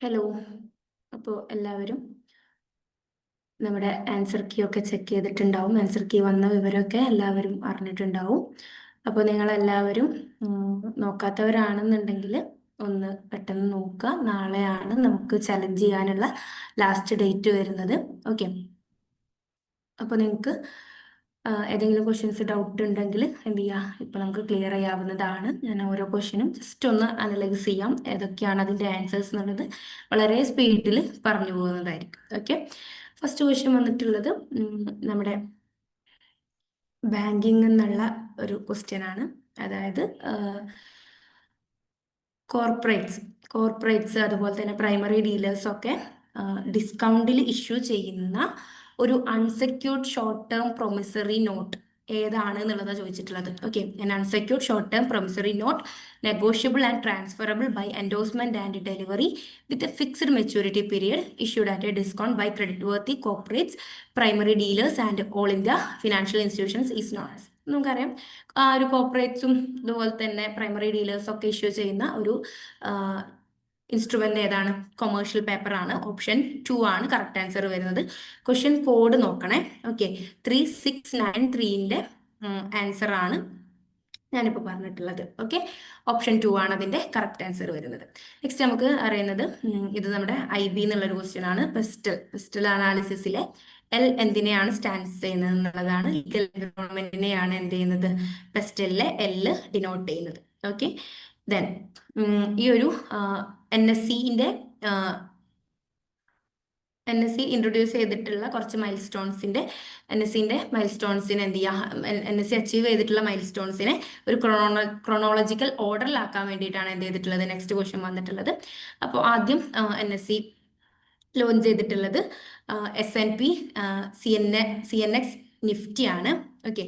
Hello. അപ്പോൾ എല്ലാവരും നമ്മുടെ ആൻസർ കീ ഒക്കെ ചെക്ക് ചെയ്തിട്ടുണ്ടാവും. ആൻസർ കീ വന്ന വിവരമൊക്കെ എല്ലാവരും അറിഞ്ഞിട്ടുണ്ടാവും. അപ്പോൾ നിങ്ങളെല്ലാവരും നോക്കാത്തവരാണെന്നുണ്ടെങ്കിൽ ഒന്ന് പെട്ടെന്ന് നോക്കുക. നാളെയാണ് നമുക്ക് ചലഞ്ച് ചെയ്യാനുള്ള ലാസ്റ്റ് ഡേറ്റ് വരുന്നത്. ഓക്കെ. അപ്പോൾ നിങ്ങൾക്ക് ഏതെങ്കിലും ക്വസ്റ്റ്യൻസ് ഡൗട്ട് ഉണ്ടെങ്കിൽ എന്ത് ചെയ്യുക, ഇപ്പോൾ നമുക്ക് ക്ലിയർ ചെയ്യാവുന്നതാണ്. ഞാൻ ഓരോ ക്വസ്റ്റ്യനും ജസ്റ്റ് ഒന്ന് അനലൈസ് ചെയ്യാം, ഏതൊക്കെയാണ് അതിൻ്റെ ആൻസേഴ്സ് എന്നുള്ളത് വളരെ സ്പീഡിൽ പറഞ്ഞു പോകുന്നതായിരിക്കും. ഓക്കെ. ഫസ്റ്റ് ക്വസ്റ്റ്യൻ വന്നിട്ടുള്ളത് നമ്മുടെ ബാങ്കിങ് എന്നുള്ള ഒരു ക്വസ്റ്റ്യൻ ആണ്. അതായത് കോർപ്പറേറ്റ്സ് അതുപോലെ തന്നെ പ്രൈമറി ഡീലേഴ്സ് ഒക്കെ ഡിസ്കൗണ്ടിൽ ഇഷ്യൂ ചെയ്യുന്ന ഒരു unsecured short term promissory note ഏതാണ് എന്നുള്ളതാണ് ചോദിച്ചിട്ടുള്ളത്. Okay. an unsecured short term promissory note negotiable and transferable by endorsement and delivery with a fixed maturity period issued at a discount by creditworthy corporates, primary dealers and all India financial institutions is known as. നമുക്കറിയാം, ഒരു കോർപ്പറേറ്റ്സും അതുപോലെ തന്നെ primary ഡീലേഴ്സും ഒക്കെ issue ചെയ്യുന്ന ഒരു instrument ഏതാണ്? Commercial paper ആണ്. Option 2 ആണ് കറക്റ്റ് ആൻസർ വരുന്നത്. ക്വസ്റ്റ്യൻ കോഡ് നോക്കണേ. ഓക്കെ. 3693ന്റെ ആൻസർ ആണ് ഞാനിപ്പോൾ പറഞ്ഞിട്ടുള്ളത്. ഓക്കെ. ഓപ്ഷൻ 2 ആണ് അതിന്റെ കറക്റ്റ് ആൻസർ വരുന്നത്. നെക്സ്റ്റ് നമുക്ക് അറിയുന്നത് ഇത് നമ്മുടെ IB എന്നുള്ളൊരു ക്വസ്റ്റ്യൻ ആണ്. പെസ്റ്റൽ അനാലിസിസിലെ എൽ എന്തിനെയാണ് സ്റ്റാൻഡ് ചെയ്യുന്നത് എന്നുള്ളതാണ്. ലീഗൽ എൻവയോൺമെന്റിനെയാണ് എന്ത് ചെയ്യുന്നത്? പെസ്റ്റലിലെ എൽ ഡിനോട്ട് ചെയ്യുന്നത്. ഓക്കെ. ദെൻ ഈ ഒരു NSE ഇൻട്രൊഡ്യൂസ് ചെയ്തിട്ടുള്ള കുറച്ച് മൈൽ സ്റ്റോൺസിന്റെ എന്ത് ചെയ്യുക, NSE അച്ചീവ് ചെയ്തിട്ടുള്ള മൈൽ സ്റ്റോൺസിനെ ഒരു ക്രോണോളജിക്കൽ ഓർഡറിലാക്കാൻ വേണ്ടിയിട്ടാണ് എന്ത് ചെയ്തിട്ടുള്ളത് നെക്സ്റ്റ് ക്വസ്റ്റ്യൻ വന്നിട്ടുള്ളത്. അപ്പോൾ ആദ്യം NSE ലോഞ്ച് ചെയ്തിട്ടുള്ളത് S&P CNX നിഫ്റ്റി ആണ്. ഓക്കെ.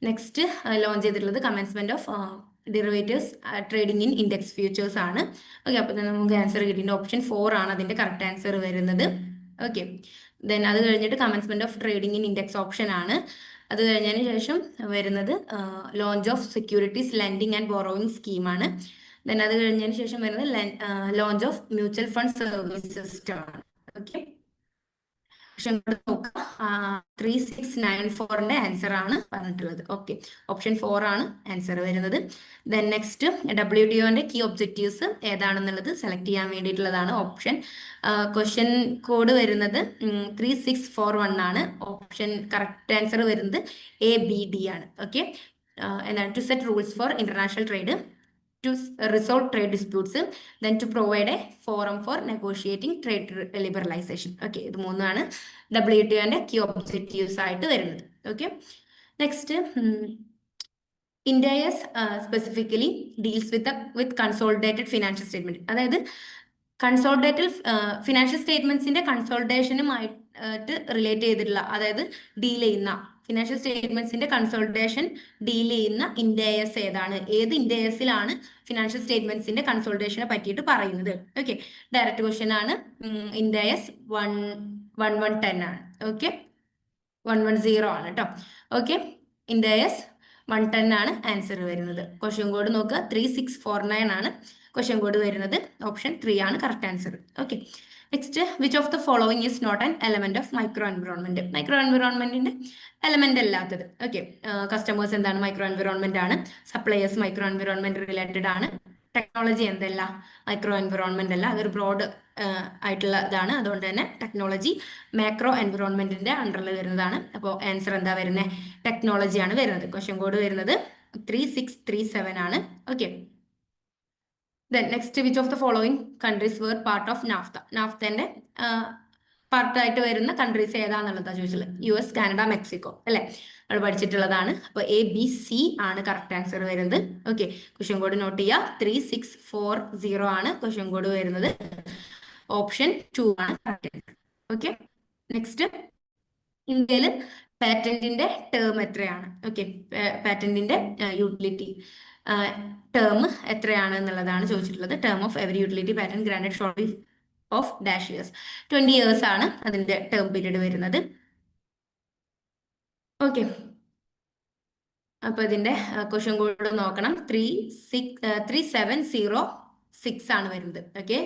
നെക്സ്റ്റ് ലോഞ്ച് ചെയ്തിട്ടുള്ളത് commencement of derivatives trading in index futures ആണ്. ഓക്കെ. അപ്പോൾ നമുക്ക് ആൻസർ കിട്ടിയിട്ടുണ്ട്. ഓപ്ഷൻ 4 ആണ് അതിന്റെ കറക്റ്റ് ആൻസർ വരുന്നത്. ഓക്കെ. ദെൻ അത് കഴിഞ്ഞിട്ട് commencement of trading in index option ആണ്. അത് കഴിഞ്ഞതിന് ശേഷം വരുന്നത് launch of securities lending and borrowing സ്കീമാണ്. ദെൻ അത് കഴിഞ്ഞതിന് ശേഷം വരുന്നത് launch of mutual fund service system ആണ്. ഓക്കെ. ഓപ്ഷൻ നോക്കുക. 3694ന്റെ ആൻസർ ആണ് പറഞ്ഞിട്ടുള്ളത്. ഓക്കെ. ഓപ്ഷൻ 4 ആണ് ആൻസർ വരുന്നത്. ദെൻ നെക്സ്റ്റ് WTOന്റെ കീ ഒബ്ജക്റ്റീവ്സ് ഏതാണെന്നുള്ളത് സെലക്ട് ചെയ്യാൻ വേണ്ടിയിട്ടുള്ളതാണ് ഓപ്ഷൻ. ക്വസ്റ്റ്യൻ കോഡ് വരുന്നത് 3641 ആണ്. ഓപ്ഷൻ കറക്റ്റ് ആൻസർ വരുന്നത് ABD ആണ്. ഓക്കെ. എന്താണ്? To set rules for international trade, to resolve trade disputes, then to provide a forum for negotiating trade liberalization. Okay. ഇത് മൂന്നാണ് WTOന്റെ കീ ഒബ്ജക്റ്റീവ്സ് ആയിട്ട് വരുന്നത്. Okay. Next India specifically deals with consolidated financial statement. അതായത് consolidated financial സ്റ്റേറ്റ്മെന്റ്സിന്റെ കൺസോളിഡേഷനുമായിട്ട് relate ചെയ്തിട്ടുള്ള, അതായത് deal ചെയ്യുന്ന financial സ്റ്റേറ്റ്മെന്റ്സിന്റെ consolidation deal ചെയ്യുന്ന India's ഏതാണ്? ഏത് ഇന്ത്യസിലാണ് ഫിനാൻഷ്യൽ സ്റ്റേറ്റ്മെന്റ്സിന്റെ കൺസോളിഡേഷനെ പറ്റിയിട്ട് പറയുന്നത്? ഓക്കെ. ഡയറക്റ്റ് ക്വസ്റ്റ്യൻ ആണ്. ഇന്ത്യസ് 1110 ആണ്. ഓക്കെ. 110 ആണ് കേട്ടോ. ഓക്കെ. ഇന്ത്യസ് 110 ആണ് ആൻസർ വരുന്നത്. ക്വസ്റ്റ്യൻ കോഡ് നോക്കുക. 3649 ആണ് ക്വസ്റ്റ്യൻ കോഡ് വരുന്നത്. ഓപ്ഷൻ 3 ആണ് correct answer. Okay. Next, which of the following is not an element of micro environment? Micro എൻവിറോൺമെന്റിന്റെ എലമെന്റ് അല്ലാത്തത്. ഓക്കെ. കസ്റ്റമേഴ്സ് എന്താണ്? മൈക്രോ എൻവിറോൺമെന്റ് ആണ്. സപ്ലയേഴ്സ് മൈക്രോ എൻവിറോൺമെന്റ് റിലേറ്റഡ് ആണ്. ടെക്നോളജി എന്തല്ല? മൈക്രോ എൻവിറോൺമെന്റ് അല്ല. അതൊരു ബ്രോഡ് ആയിട്ടുള്ള ഇതാണ്. അതുകൊണ്ട് തന്നെ ടെക്നോളജി മാക്രോ എൻവിറോൺമെന്റിന്റെ അണ്ടറിൽ വരുന്നതാണ്. അപ്പോൾ ആൻസർ എന്താ വരുന്നത്? ടെക്നോളജി ആണ് വരുന്നത്. ക്വസ്റ്റ്യൻ കോഡ് വരുന്നത് 3637 ആണ്. Okay. Then next, which of the following countries were part of NAFTA? നാഫ്തന്റെ പാർട്ടായിട്ട് വരുന്ന കൺട്രീസ് ഏതാന്നുള്ളതാണ് ചോദിച്ചത്. US, കാനഡ, മെക്സിക്കോ അല്ലെ? അത് പഠിച്ചിട്ടുള്ളതാണ്. അപ്പൊ ABC ആണ് കറക്റ്റ് ആൻസർ വരുന്നത്. ഓക്കെ. ക്വസ്റ്റ്യൻ കോഡ് നോട്ട് ചെയ്യുക. 3640 ആണ് ക്വസ്റ്റ്യൻ കോഡ് വരുന്നത്. ഓപ്ഷൻ 2 ആണ് കറക്റ്റ് ആൻസർ. ഓക്കെ. നെക്സ്റ്റ്, ഇന്ത്യയിൽ പാറ്റന്റിന്റെ ടേം എത്രയാണ്? ഓക്കെ. പാറ്റന്റിന്റെ യൂട്ടിലിറ്റി ടേം എത്രയാണ് എന്നുള്ളതാണ് ചോദിച്ചിട്ടുള്ളത്. Term of every utility patent granted shortly of dash years. 20 years ആണ് അതിന്റെ ടേം പീരീഡ് വരുന്നത്. ഓക്കെ. അപ്പൊ ഇതിന്റെ ക്വസ്റ്റ്യൻ കോഡ് നോക്കണം. 3706 ആണ് വരുന്നത്. ഓക്കെ.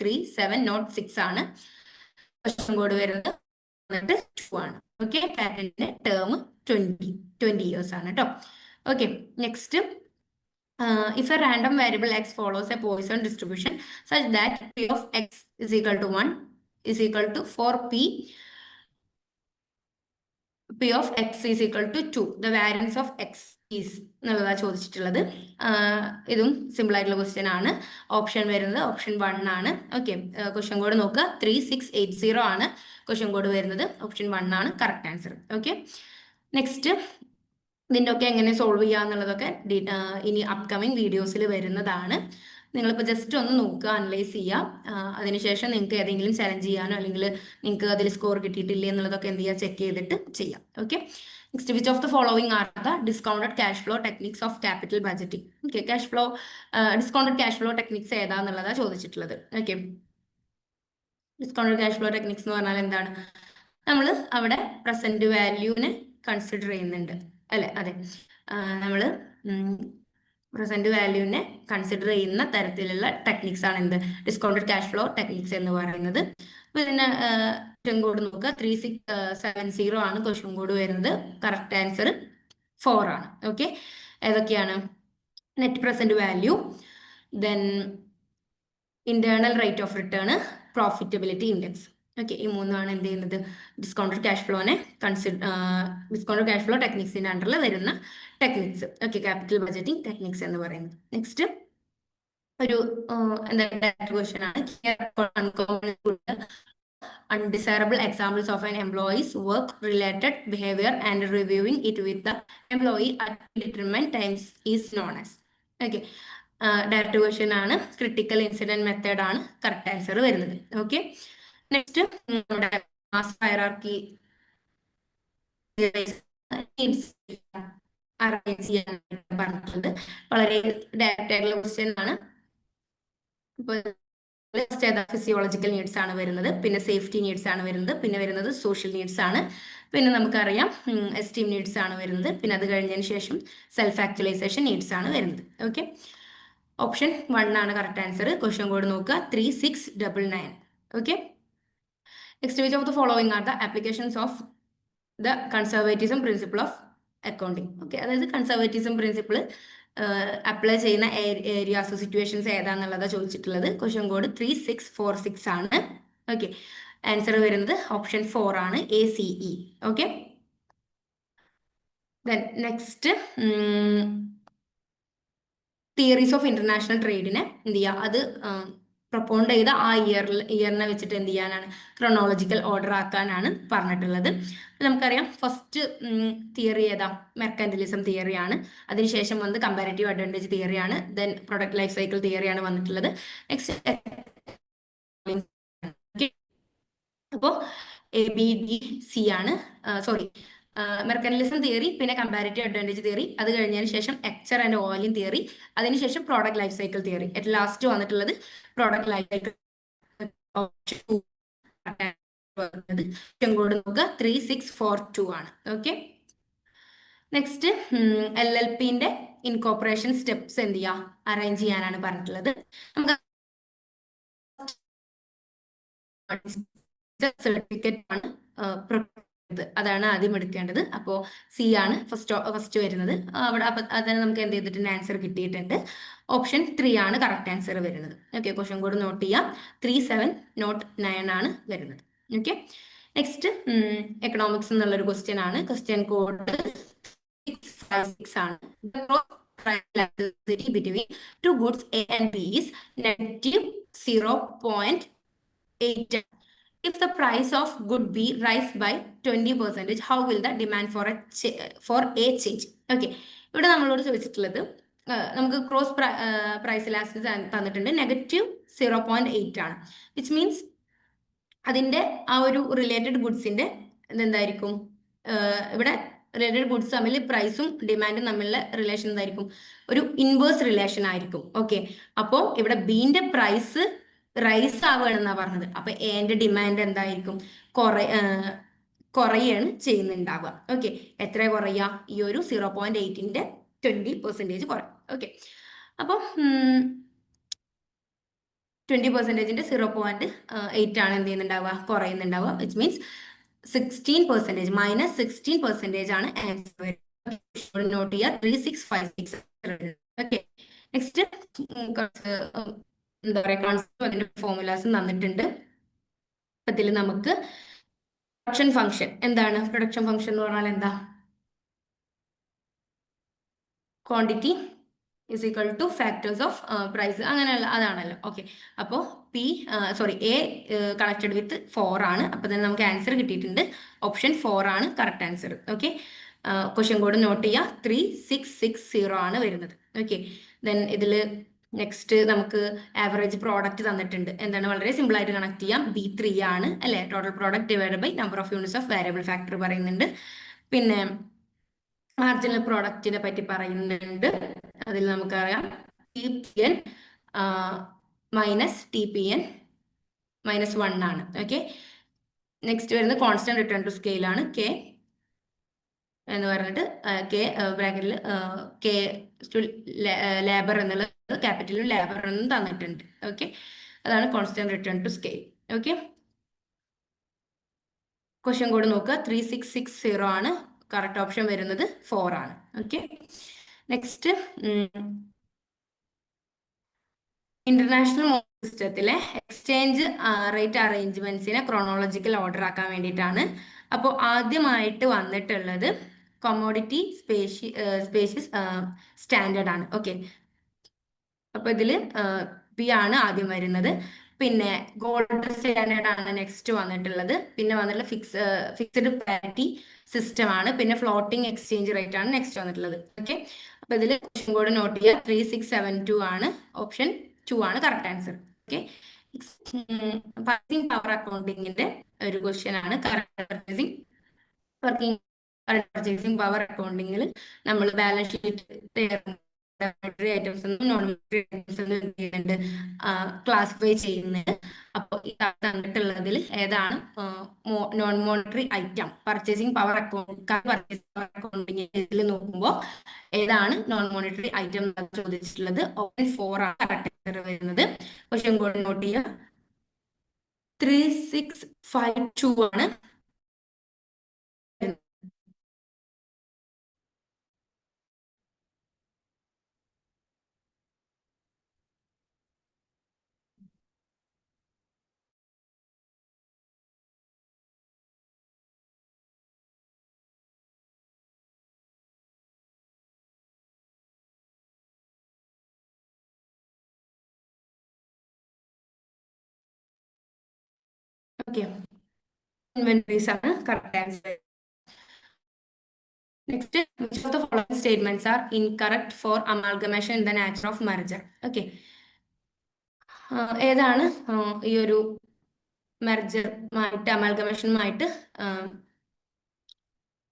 3706 ആണ്. ക്വസ്റ്റ്യൻ കോഡ് വരുന്നത് 2 ആണ്. ഓക്കെ, പാറ്റന്റിന്റെ ടേം 20 ഇയേഴ്സ് ആണ് കേട്ടോ. Okay, next, if a random variable x follows a Poisson distribution such that p of x is equal to 1 is equal to 4p of x is equal to 2, the variance of x is എന്നുള്ളതാണ് ചോദിച്ചിട്ടുള്ളത്. ഇതും simple ആയിട്ടുള്ള question ആണ്. Option വരുന്നത് option 1 ആണ്. Okay, question code നോക്കുക, 3680 ആണ് question code വരുന്നത്. ഓപ്ഷൻ 1 ആണ് കറക്റ്റ് ആൻസർ. ഓക്കെ, നെക്സ്റ്റ്, ഇതിൻ്റെ ഒക്കെ എങ്ങനെ സോൾവ് ചെയ്യുക എന്നുള്ളതൊക്കെ ഇനി അപ്കമിങ് വീഡിയോസിൽ വരുന്നതാണ്. നിങ്ങളിപ്പോൾ ജസ്റ്റ് ഒന്ന് നോക്കുക, അനലൈസ് ചെയ്യുക. അതിനുശേഷം നിങ്ങൾക്ക് ഏതെങ്കിലും ചലഞ്ച് ചെയ്യാനോ അല്ലെങ്കിൽ നിങ്ങൾക്ക് അതിൽ സ്കോർ കിട്ടിയിട്ടില്ലേ എന്നുള്ളതൊക്കെ എന്ത് ചെയ്യുക, ചെക്ക് ചെയ്തിട്ട് ചെയ്യാം. Okay, next, which of the following are the discounted cash flow techniques of capital budgeting. Okay, discounted cash flow techniques ഏതാന്നുള്ളതാണ് ചോദിച്ചിട്ടുള്ളത്. Okay, discounted cash flow techniques എന്ന് പറഞ്ഞാൽ എന്താണ്? നമ്മൾ അവിടെ പ്രസന്റ് വാല്യൂവിനെ കൺസിഡർ ചെയ്യുന്നുണ്ട് അല്ലെ? അതെ, നമ്മൾ പ്രസന്റ് വാല്യൂവിനെ കൺസിഡർ ചെയ്യുന്ന തരത്തിലുള്ള ടെക്നിക്സ് ആണ് എന്ത്, ഡിസ്കൗണ്ടഡ് ക്യാഷ് ഫ്ലോ ടെക്നിക്സ് എന്ന് പറയുന്നത്. അപ്പൊ ഇതിന് ക്വസ്റ്റ്യൻ കോഡ് നോക്കുക, 3670 ആണ് ക്വസ്റ്റ്യൻ കോഡ് വരുന്നത്. കറക്റ്റ് ആൻസർ 4 ആണ്. ഓക്കെ, ഏതൊക്കെയാണ്? Net present value, then internal rate of return, profitability index. Okay, ഈ മൂന്നാണ് എന്ത് ചെയ്യുന്നത്, ഡിസ്കൗണ്ടഡ് ക്യാഷ് ഫ്ലോനെ ഡിസ്കൗണ്ടഡ് ക്യാഷ് ഫ്ലോ ടെക്നിക്സിന്റെ അണ്ടറിൽ വരുന്ന techniques. Okay, capital budgeting techniques എന്ന് പറയുന്നത്. നെക്സ്റ്റ് ഒരു എന്താ ക്വസ്റ്റ്യൻ ആണ്, undesirable examples of an employee's work related behavior and reviewing it with the employee at determined times is known as. Okay, direct question ആണ്. Critical incident method ആണ് correct answer വരുന്നത്. Okay, next, നമ്മുടെ mass hierarchy arrange ചെയ്യാൻ പറഞ്ഞിട്ടുണ്ട്. വളരെ direct ആയിട്ടുള്ള question ആണ്. ഇപ്പോൾ ഫിസിയോളജിക്കൽ നീഡ്സ് ആണ് വരുന്നത്, പിന്നെ സേഫ്റ്റി നീഡ്സ് ആണ് വരുന്നത്, പിന്നെ വരുന്നത് സോഷ്യൽ നീഡ്സ് ആണ്, പിന്നെ നമുക്കറിയാം എസ്റ്റീം നീഡ്സ് ആണ് വരുന്നത്, പിന്നെ അത് കഴിഞ്ഞതിന് ശേഷം സെൽഫ് ആക്ച്വലൈസേഷൻ നീഡ്സ് ആണ് വരുന്നത്. ഓക്കെ, ഓപ്ഷൻ 1 ആണ് കറക്റ്റ് ആൻസർ. ക്വസ്റ്റ്യൻ കോഡ് നോക്കുക, 3699. Okay, next, which of the following are the applications of the conservatism principle of accounting. Okay, അതായത് കൺസർവേറ്റിസം പ്രിൻസിപ്പിൾ അപ്ലൈ ചെയ്യുന്ന ഏരിയാസ്, സിറ്റുവേഷൻസ് ഏതാന്നുള്ളതാണ് ചോദിച്ചിട്ടുള്ളത്. ക്വസ്റ്റ്യൻ കോഡ് 3646 ആണ്. Okay, answer വരുന്നത് option 4 ആണ്, ACE. Okay, then next, theories of international ട്രേഡിനെ എന്ത് ചെയ്യുക, അത് പ്രൊപ്പോണ്ട് ചെയ്ത ആ ഇയറിനെ വെച്ചിട്ട് എന്ത് ചെയ്യാനാണ്, ക്രോണോളജിക്കൽ ഓർഡർ ആക്കാനാണ് പറഞ്ഞിട്ടുള്ളത്. നമുക്കറിയാം ഫസ്റ്റ് തിയറി ഏതാ, മെർക്കന്റിലിസം തിയറിയാണ്. അതിനുശേഷം വന്ന് കമ്പാരിറ്റീവ് അഡ്വാൻറ്റേജ് തിയറിയാണ്. ദെൻ പ്രൊഡക്റ്റ് ലൈഫ് സൈക്കിൾ തിയറിയാണ് വന്നിട്ടുള്ളത്. നെക്സ്റ്റ്, അപ്പോൾ ABDC ആണ്, സോറി, മെർക്കന്റിലിസം തിയറി, പിന്നെ കമ്പാരിറ്റീവ് അഡ്വാൻറ്റേജ് തിയറി, അത് കഴിഞ്ഞതിന് ശേഷം എക്ചർ ആൻഡ് ഓയിലിൻ തിയറി, അതിനുശേഷം പ്രോഡക്റ്റ് ലൈഫ് സൈക്കിൾ തിയറി. ഏറ്റവും ലാസ്റ്റ് വന്നിട്ടുള്ളത് പ്രോഡക്റ്റ് ലൈഫ് സൈക്കിൾ. കോഡ് നോക്കുക, 3642 ആണ്. ഓക്കെ, നെക്സ്റ്റ്, LLPന്റെ ഇൻകോർപ്പറേഷൻ സ്റ്റെപ്സ് എന്ത് ചെയ്യുക, അറേഞ്ച് ചെയ്യാനാണ് പറഞ്ഞിട്ടുള്ളത്. നമുക്ക് സർട്ടിഫിക്കറ്റ് ആണ് അതാണ് ആദ്യം എടുക്കേണ്ടത്. അപ്പോൾ C ആണ് ഫസ്റ്റ് വരുന്നത്. അവിടെ അതിന് നമുക്ക് എന്ത് ചെയ്തിട്ടുണ്ട്, ആൻസർ കിട്ടിയിട്ടുണ്ട്. ഓപ്ഷൻ 3 ആണ് കറക്റ്റ് ആൻസർ വരുന്നത്. ഓക്കെ, ക്വസ്റ്റ്യൻ കോഡ് നോട്ട് ചെയ്യാം, 3709 ആണ് വരുന്നത്. ഓക്കെ, നെക്സ്റ്റ്, എക്കണോമിക്സ് എന്നുള്ളൊരു ക്വസ്റ്റ്യൻ ആണ്. ക്വസ്റ്റ്യൻ കോഡ് 656 ആണ്. Between two goods A and B is -0.8. If the price of good B rise by 20%, how will the demand for A change? Okay, ഇവിടെ നമ്മളോട് ചോദിച്ചിട്ടുള്ളത്, നമുക്ക് ക്രോസ് പ്രൈസ് ഇലാസ്റ്റിസിറ്റി തന്നിട്ടുണ്ട്, -0.8 ആണ്. Which means അതിൻ്റെ ആ ഒരു റിലേറ്റഡ് ഗുഡ്സിന്റെ എന്തായിരിക്കും, ഇവിടെ റിലേറ്റഡ് ഗുഡ്സ് തമ്മിൽ പ്രൈസും ഡിമാൻഡും തമ്മിലുള്ള റിലേഷൻ എന്തായിരിക്കും, ഒരു ഇൻവേഴ്സ് റിലേഷൻ ആയിരിക്കും. ഓക്കെ, അപ്പോൾ ഇവിടെ ബീന്റെ പ്രൈസ് റൈസ് ആവുകയാണെന്നാണ് പറഞ്ഞത്. അപ്പൊ എന്റെ ഡിമാൻഡ് എന്തായിരിക്കും, കുറയാണ് ചെയ്യുന്നുണ്ടാവുക. ഓക്കെ, എത്ര കുറയുക, ഈ ഒരു 0.8ന്റെ 20% കുറയും. ഓക്കെ, അപ്പം 20%-ന്റെ 0.8 ആണ് എന്ത് ചെയ്യുന്നുണ്ടാവുക, കുറയുന്നുണ്ടാവുക. വിച്ച് മീൻസ് 16%, -16% ആണ് ആൻസർ. നോട്ട് ചെയ്യുക 3656. ഓക്കെ, നെക്സ്റ്റ് എന്താ പറയുക, കൺസെപ്റ്റ് ഫോർമുലാസ് തന്നിട്ടുണ്ട്. ഇതിൽ നമുക്ക് പ്രൊഡക്ഷൻ ഫംഗ്ഷൻ എന്താണ്? പ്രൊഡക്ഷൻ ഫംഗ്ഷൻ എന്ന് പറഞ്ഞാൽ എന്താ? Quantity is equal to factors of price, അങ്ങനെയുള്ള അതാണല്ലോ. ഓക്കെ, അപ്പോൾ എ കണക്റ്റഡ് വിത്ത് 4 ആണ്. അപ്പോൾ തന്നെ നമുക്ക് ആൻസർ കിട്ടിയിട്ടുണ്ട്. ഓപ്ഷൻ 4 ആണ് correct answer. Okay, question code note ചെയ്യുക, 3660 ആണ് വരുന്നത്. ഓക്കെ, ദെൻ ഇതിൽ നെക്സ്റ്റ് നമുക്ക് ആവറേജ് പ്രോഡക്റ്റ് തന്നിട്ടുണ്ട്. എന്താണ്? വളരെ സിമ്പിൾ ആയിട്ട് കണക്ട് ചെയ്യാം. B3 ആണ് അല്ലെ. Total product divide by number of units of variable factor പറയുന്നുണ്ട്. പിന്നെ മാർജിനൽ പ്രോഡക്റ്റിനെ പറ്റി പറയുന്നുണ്ട്. അതിൽ നമുക്കറിയാം TPN മൈനസ് TPN -1 ആണ്. ഓക്കെ, നെക്സ്റ്റ് വരുന്നത് കോൺസ്റ്റന്റ് റിട്ടേൺ ടു സ്കെയിൽ ആണ്. K എന്ന് പറഞ്ഞിട്ട് K ബ്രാക്കറ്റിൽ K ലേബർ എന്നുള്ളത് ക്യാപിറ്റലും ലേബർ എന്നും തന്നിട്ടുണ്ട്. ഓക്കെ, അതാണ് constant return to scale. Okay, question code നോക്കുക, 3660 ആണ്. കറക്റ്റ് ഓപ്ഷൻ വരുന്നത് 4 ആണ്. ഓക്കെ, നെക്സ്റ്റ് ഇന്റർനാഷണൽ സിസ്റ്റത്തിലെ എക്സ്ചേഞ്ച് റേറ്റ് അറേഞ്ച്മെന്റ്സിനെ ക്രോണോളജിക്കൽ ഓർഡർ ആക്കാൻ വേണ്ടിയിട്ടാണ്. അപ്പോൾ ആദ്യമായിട്ട് വന്നിട്ടുള്ളത് കൊമോഡിറ്റി സ്പേഷ്യസ് സ്റ്റാൻഡേർഡ് ആണ്. ഓക്കെ, അപ്പൊ ഇതിൽ പി ആണ് ആദ്യം വരുന്നത്. പിന്നെ ഗോൾഡ് സ്റ്റാൻഡേർഡ് ആണ് നെക്സ്റ്റ് വന്നിട്ടുള്ളത്. പിന്നെ വന്നിട്ടുള്ള ഫിക്സ്ഡ് പാരിറ്റി സിസ്റ്റം ആണ്. പിന്നെ ഫ്ലോട്ടിംഗ് എക്സ്ചേഞ്ച് റേറ്റ് ആണ് നെക്സ്റ്റ് വന്നിട്ടുള്ളത്. ഓക്കെ, അപ്പൊ ഇതിൽ ക്വസ്റ്റ്യൻ കോഡ് നോട്ട് ചെയ്യുക, 3672 ആണ്. ഓപ്ഷൻ 2 ആണ് correct answer. Okay, purchasing power അക്കൗണ്ടിങ്ങിന്റെ ഒരു ക്വസ്റ്റ്യൻ ആണ്. പർച്ചേസിംഗ് പവർ അക്കൗണ്ടിങ്ങിൽ നമ്മൾ ബാലൻസ് ഷീറ്റ് ഐറ്റംസ് നോൺ ചെയ്യുന്നുണ്ട്, ക്ലാസിഫൈ ചെയ്യുന്നുണ്ട്. അപ്പോൾ തന്നിട്ടുള്ളതിൽ ഏതാണ് non monetary item? Purchasing power അക്കൗണ്ടിങ്ങിൽ നോക്കുമ്പോൾ ഏതാണ് നോൺ മോണിറ്ററി ഐറ്റം ചോദിച്ചിട്ടുള്ളത്? ഓപ്ഷൻ 4 ആണ് കറക്റ്റ് വരുന്നത്. ക്വസ്റ്റ്യൻ കോഡ് നോട്ട് ചെയ്യുക, 3652 ആണ്. Okay, inventories ആണ് correct answer. Next, which of the following statements are incorrect for amalgamation in the nature of merger? Okay, ഏതാണ് ഈ ഒരു മെർജറുമായിട്ട് അമാൽഗമേഷനുമായിട്ട്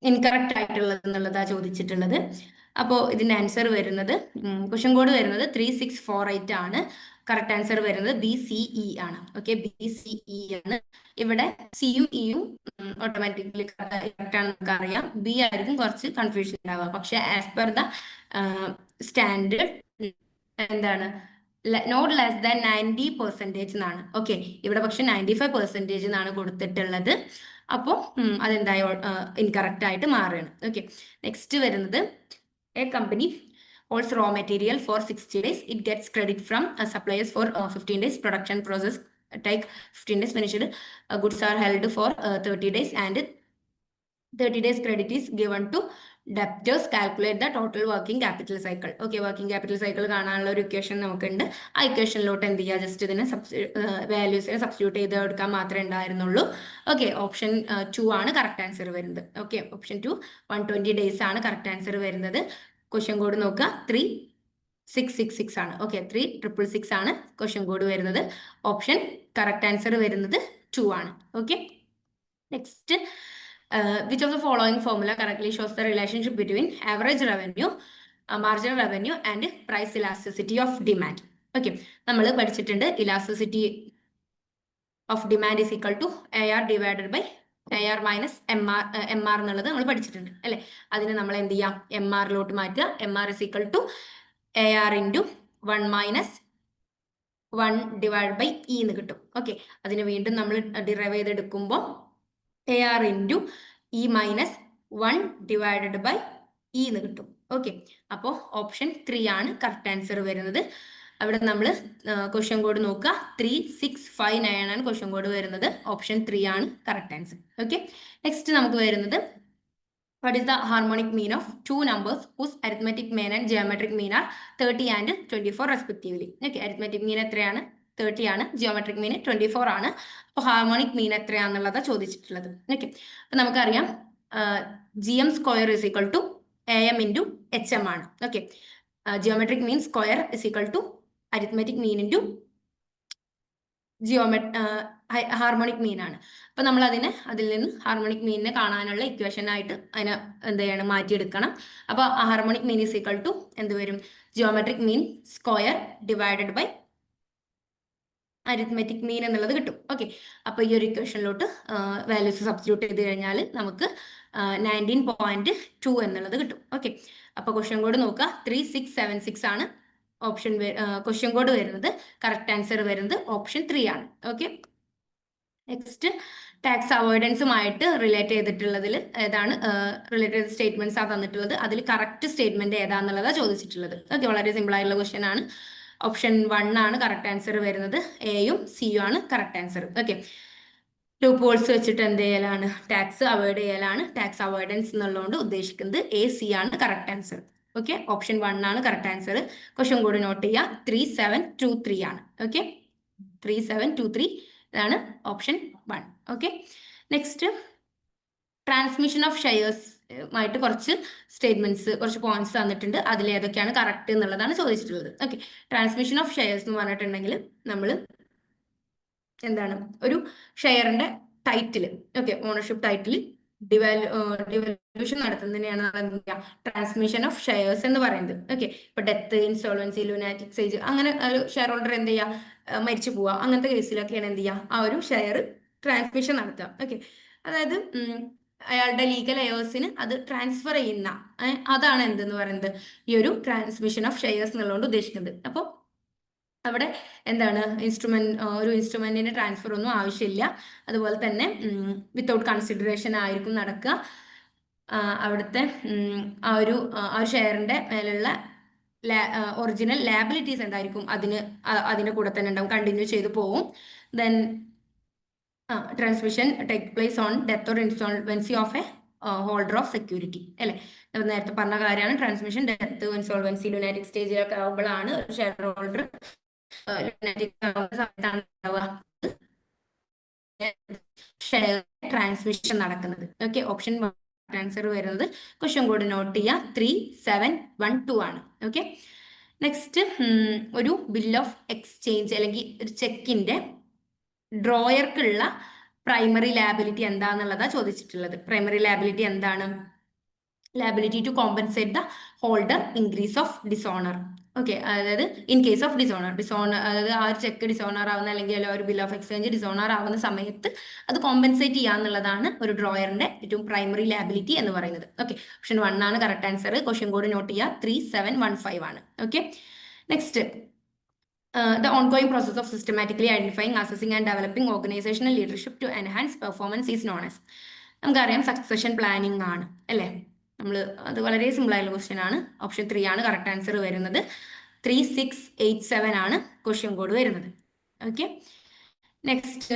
ഇൻകറക്റ്റ് ആയിട്ടുള്ളത് എന്നുള്ളതാ ചോദിച്ചിട്ടുള്ളത്. അപ്പോൾ ഇതിന്റെ ആൻസർ വരുന്നത് ക്വസ്റ്റ്യൻ കോഡ് വരുന്നത് 3648 ആണ്. കറക്റ്റ് ആൻസർ വരുന്നത് BCE ആണ്. ഓക്കെ, BCE ആണ്. ഇവിടെ സിയും ഇയും ഓട്ടോമാറ്റിക്കലി കറക്റ്റ് ആണ്, നമുക്ക് അറിയാം. ബി ആയിരിക്കും കുറച്ച് കൺഫ്യൂഷൻ ഉണ്ടാവുക. പക്ഷെ ആസ് പെർ ദ സ്റ്റാൻഡേർഡ് എന്താണ്, നോട്ട് ലെസ് ദാൻ 90% എന്നാണ്. ഓക്കെ, ഇവിടെ പക്ഷെ 95% എന്നാണ് കൊടുത്തിട്ടുള്ളത്. അപ്പോൾ അതെന്തായോ ഇൻകറക്റ്റ് ആയിട്ട് മാറുകയാണ്. ഓക്കെ, നെക്സ്റ്റ് വരുന്നത് A company holds raw material for 60 days. It gets credit from suppliers for 15 days. Production process take 15 days. Finished goods are held for 30 days and 30 days credit is given to debtors. Calculate the total working capital cycle. Okay, working capital cycle കാണാനുള്ള ഒരു equation നമുക്കുണ്ട്. ആ ഇക്വേഷനിലോട്ട് എന്ത് ചെയ്യുക, just ഇതിനെ വാല്യൂസിനെ substitute ചെയ്ത് എടുക്കാൻ മാത്രമേ ഉണ്ടായിരുന്നുള്ളൂ. ഓക്കെ, ഓപ്ഷൻ 2 ആണ് കറക്റ്റ് ആൻസർ വരുന്നത്. ഓക്കെ, ഓപ്ഷൻ 2 120 days ആണ് കറക്റ്റ് ആൻസർ വരുന്നത്. ക്വസ്റ്റ്യൻ കോഡ് നോക്കുക, 3666 ആണ്. ഓക്കെ, 3666 ആണ് ക്വസ്റ്റ്യൻ കോഡ് വരുന്നത്. ഓപ്ഷൻ കറക്റ്റ് ആൻസർ വരുന്നത് 2 ആണ്. Okay, next which of the following formula correctly shows the relationship between average revenue, marginal revenue and price elasticity of demand? Okay, നമ്മൾ പഠിച്ചിട്ടുണ്ട് elasticity of demand is equal to AR divided by AR minus MR എന്നുള്ളത് നമ്മൾ പഠിച്ചിട്ടുണ്ട് അല്ലെ. അതിനെ നമ്മൾ എന്ത് ചെയ്യാം, MR ലോട്ട് മാറ്റുക. MR is equal to AR into 1 minus 1 divide by e എന്ന് കിട്ടും. ഓക്കെ, അതിന് വീണ്ടും നമ്മൾ ഡിറൈവ് ചെയ്തെടുക്കുമ്പോൾ AR into e minus 1 divided by e എന്ന് കിട്ടും. ഓക്കെ, അപ്പോൾ ഓപ്ഷൻ 3 ആണ് കറക്റ്റ് ആൻസർ വരുന്നത്. അവിടെ നമ്മൾ ക്വസ്റ്റ്യൻ കോഡ് നോക്കുക, 3659 ആണ് ക്വസ്റ്റ്യൻ കോഡ് വരുന്നത്. ഓപ്ഷൻ 3 ആണ് കറക്റ്റ് ആൻസർ. ഓക്കെ, നെക്സ്റ്റ് നമുക്ക് വരുന്നത് what is the harmonic mean of two numbers whose arithmetic mean and geometric mean are 30 and 24 respectively? Okay, arithmetic mean എത്രയാണ്? 30 ആണ്, geometric mean 24 ആണ്. അപ്പോൾ ഹാർമോണിക് മീൻ എത്രയാണെന്നുള്ളതാണ് ചോദിച്ചിട്ടുള്ളത്. Okay, അപ്പം നമുക്കറിയാം GM square is equal to AM into HM ആണ്. Okay, geometric mean square is equal to arithmetic mean into harmonic mean ആണ്. അപ്പൊ നമ്മൾ അതിൽ നിന്ന് ഹാർമോണിക് മീനിനെ കാണാനുള്ള ഇക്വേഷൻ ആയിട്ട് അതിനെ എന്ത് ചെയ്യണം, മാറ്റിയെടുക്കണം. അപ്പൊ harmonic mean is equal to എന്ത് വരും? Geometric mean square divided by arithmetic mean എന്നുള്ളത് കിട്ടും. ഓക്കെ, അപ്പൊ ഈ ഒരു ഇക്വേഷനിലോട്ട് വാല്യൂസ് സബ്സ്റ്റിറ്റ്യൂട്ട് ചെയ്ത് കഴിഞ്ഞാൽ നമുക്ക് 19.2 എന്നുള്ളത് കിട്ടും. ഓക്കെ, അപ്പൊ ക്വസ്റ്റ്യൻ കോഡ് നോക്കുക, 3676 ആണ് ഓപ്ഷൻ ക്വസ്റ്റ്യൻ കോഡ് വരുന്നത്. കറക്റ്റ് ആൻസർ വരുന്നത് ഓപ്ഷൻ 3 ആണ്. ഓക്കെ, നെക്സ്റ്റ് ടാക്സ് അവോയ്ഡൻസുമായിട്ട് റിലേറ്റ് ചെയ്തിട്ടുള്ളതിൽ ഏതാണ് റിലേറ്റഡ് സ്റ്റേറ്റ്മെന്റ്സ് ആ തന്നിട്ടുള്ളത്, അതിൽ കറക്റ്റ് സ്റ്റേറ്റ്മെന്റ് ഏതാന്നുള്ളതാണ് ചോദിച്ചിട്ടുള്ളത്. ഓക്കെ, വളരെ സിമ്പിൾ ആയിട്ടുള്ള ക്വസ്റ്റ്യൻ ആണ്. ഓപ്ഷൻ 1 ആണ് കറക്റ്റ് ആൻസർ വരുന്നത്. എയും സിയും ആണ് correct answer. Okay, loopholes വെച്ചിട്ട് എന്ത് ചെയ്യലാണ്? ടാക്സ് അവോയ്ഡ് ചെയ്യലാണ്. ടാക്സ് അവോയ്ഡൻസ് എന്നുള്ളതുകൊണ്ട് ഉദ്ദേശിക്കുന്നത് AC ആണ് കറക്റ്റ് ആൻസർ. ഓക്കെ, ഓപ്ഷൻ 1 ആണ് correct answer. Question code note ചെയ്യുക, 3723 ആണ്. ഓക്കെ, 3723 ഇതാണ് option 1. Okay, next transmission of shares ആയിട്ട് കുറച്ച് സ്റ്റേറ്റ്മെന്റ്സ്, കുറച്ച് പോയിന്റ്സ് തന്നിട്ടുണ്ട്. അതിൽ ഏതൊക്കെയാണ് കറക്റ്റ് എന്നുള്ളതാണ് ചോദിച്ചിട്ടുള്ളത്. ഓക്കെ, ട്രാൻസ്മിഷൻ ഓഫ് ഷെയർസ് എന്ന് പറഞ്ഞിട്ടുണ്ടെങ്കിൽ നമ്മൾ എന്താണ്, ഒരു ഷെയറിന്റെ title, okay, ownership title devaluation നടത്തുന്നതിനെയാണ് ട്രാൻസ്മിഷൻ ഓഫ് ഷെയർസ് എന്ന് പറയുന്നത്. ഓക്കെ, ഇപ്പൊ ഡെത്ത്, ഇൻസോൾവൻസി, ലുനാറ്റിക് സ്റ്റേജ്, അങ്ങനെ ഒരു ഷെയർ ഹോൾഡർ എന്ത് ചെയ്യുക, മരിച്ചു പോവുക, അങ്ങനത്തെ കേസിലൊക്കെയാണ് എന്ത് ചെയ്യുക, ആ ഒരു ഷെയർ ട്രാൻസ്മിഷൻ നടത്തുക. ഓക്കെ, അതായത് അയാളുടെ ലീഗൽ എയേഴ്സിന് അത് ട്രാൻസ്ഫർ ചെയ്യുന്ന അതാണ് എന്തെന്ന് പറയുന്നത്, ഈ ഒരു ട്രാൻസ്മിഷൻ ഓഫ് ഷെയർസ് എന്നുള്ളതുകൊണ്ട് ഉദ്ദേശിക്കുന്നത്. അപ്പോൾ അവിടെ എന്താണ്, ഒരു ഇൻസ്ട്രുമെന്റിന്റെ ട്രാൻസ്ഫർ ഒന്നും ആവശ്യമില്ല. അതുപോലെ തന്നെ വിത്തൗട്ട് കൺസിഡറേഷൻ ആയിരിക്കും നടക്കുക. അവിടുത്തെ ആ ഒരു ഷെയറിന്റെ മേലുള്ള ഒറിജിനൽ ലാബിലിറ്റീസ് എന്തായിരിക്കും, അതിന്റെ കൂടെ തന്നെ ഉണ്ടാവും, കണ്ടിന്യൂ ചെയ്ത് പോവും. Then transmission take place on death or insolvency of a holder of security, അല്ലെ? നേരത്തെ പറഞ്ഞ കാര്യമാണ്. ട്രാൻസ്മിഷൻ ഡെത്ത്, ഇൻസോൾവൻസി, ലുനാറ്റിക് സ്റ്റേജിലൊക്കെ ആകുമ്പോഴാണ് ഷെയർ ഹോൾഡർ ഷെയർ ട്രാൻസ്മിഷൻ നടക്കുന്നത്. ഓക്കെ, ഓപ്ഷൻ ആൻസർ വരുന്നത് ക്വസ്റ്റ്യൻ കോഡ് നോട്ട് ചെയ്യുക, 3712 ആണ്. ഓക്കെ, നെക്സ്റ്റ് ഒരു ബിൽ ഓഫ് എക്സ്ചേഞ്ച് അല്ലെങ്കിൽ ഒരു ചെക്കിന്റെ ഡ്രോയർക്കുള്ള പ്രൈമറി ലാബിലിറ്റി എന്താന്നുള്ളതാണ് ചോദിച്ചിട്ടുള്ളത്. പ്രൈമറി ലാബിലിറ്റി എന്താണ്? Liability to compensate the holder increase of dishonour. Okay, അതായത് ഇൻ കേസ് ഓഫ് ഡിസോണർ, അതായത് ആ ഒരു ചെക്ക് ഡിസോണർ ആവുന്ന, അല്ലെങ്കിൽ ഒരു ബിൽ ഓഫ് എക്സ്ചേഞ്ച് ഡിസോണർ ആവുന്ന സമയത്ത് അത് കോമ്പൻസേറ്റ് ചെയ്യാന്നുള്ളതാണ് ഒരു ഡ്രോയറിന്റെ ഏറ്റവും പ്രൈമറി ലാബിലിറ്റി എന്ന് പറയുന്നത്. ഓക്കെ, ഓപ്ഷൻ 1 ആണ് correct answer. Question code note ചെയ്യുക, 3715 ആണ്. Okay, next the ongoing process of systematically identifying, assessing and developing organizational leadership to enhance performance is known as. നമുക്കറിയാം സക്സഷൻ പ്ലാനിങ് ആണ്, അല്ലേ? അത് വളരെ സിമ്പിൾ ആയിട്ടുള്ള ക്വസ്റ്റ്യൻ ആണ്. ഓപ്ഷൻ 3 ആണ് കറക്റ്റ് ആൻസർ വരുന്നത്. 3687 ആണ് ക്വസ്റ്റ്യൻ കോഡ് വരുന്നത്. Okay, next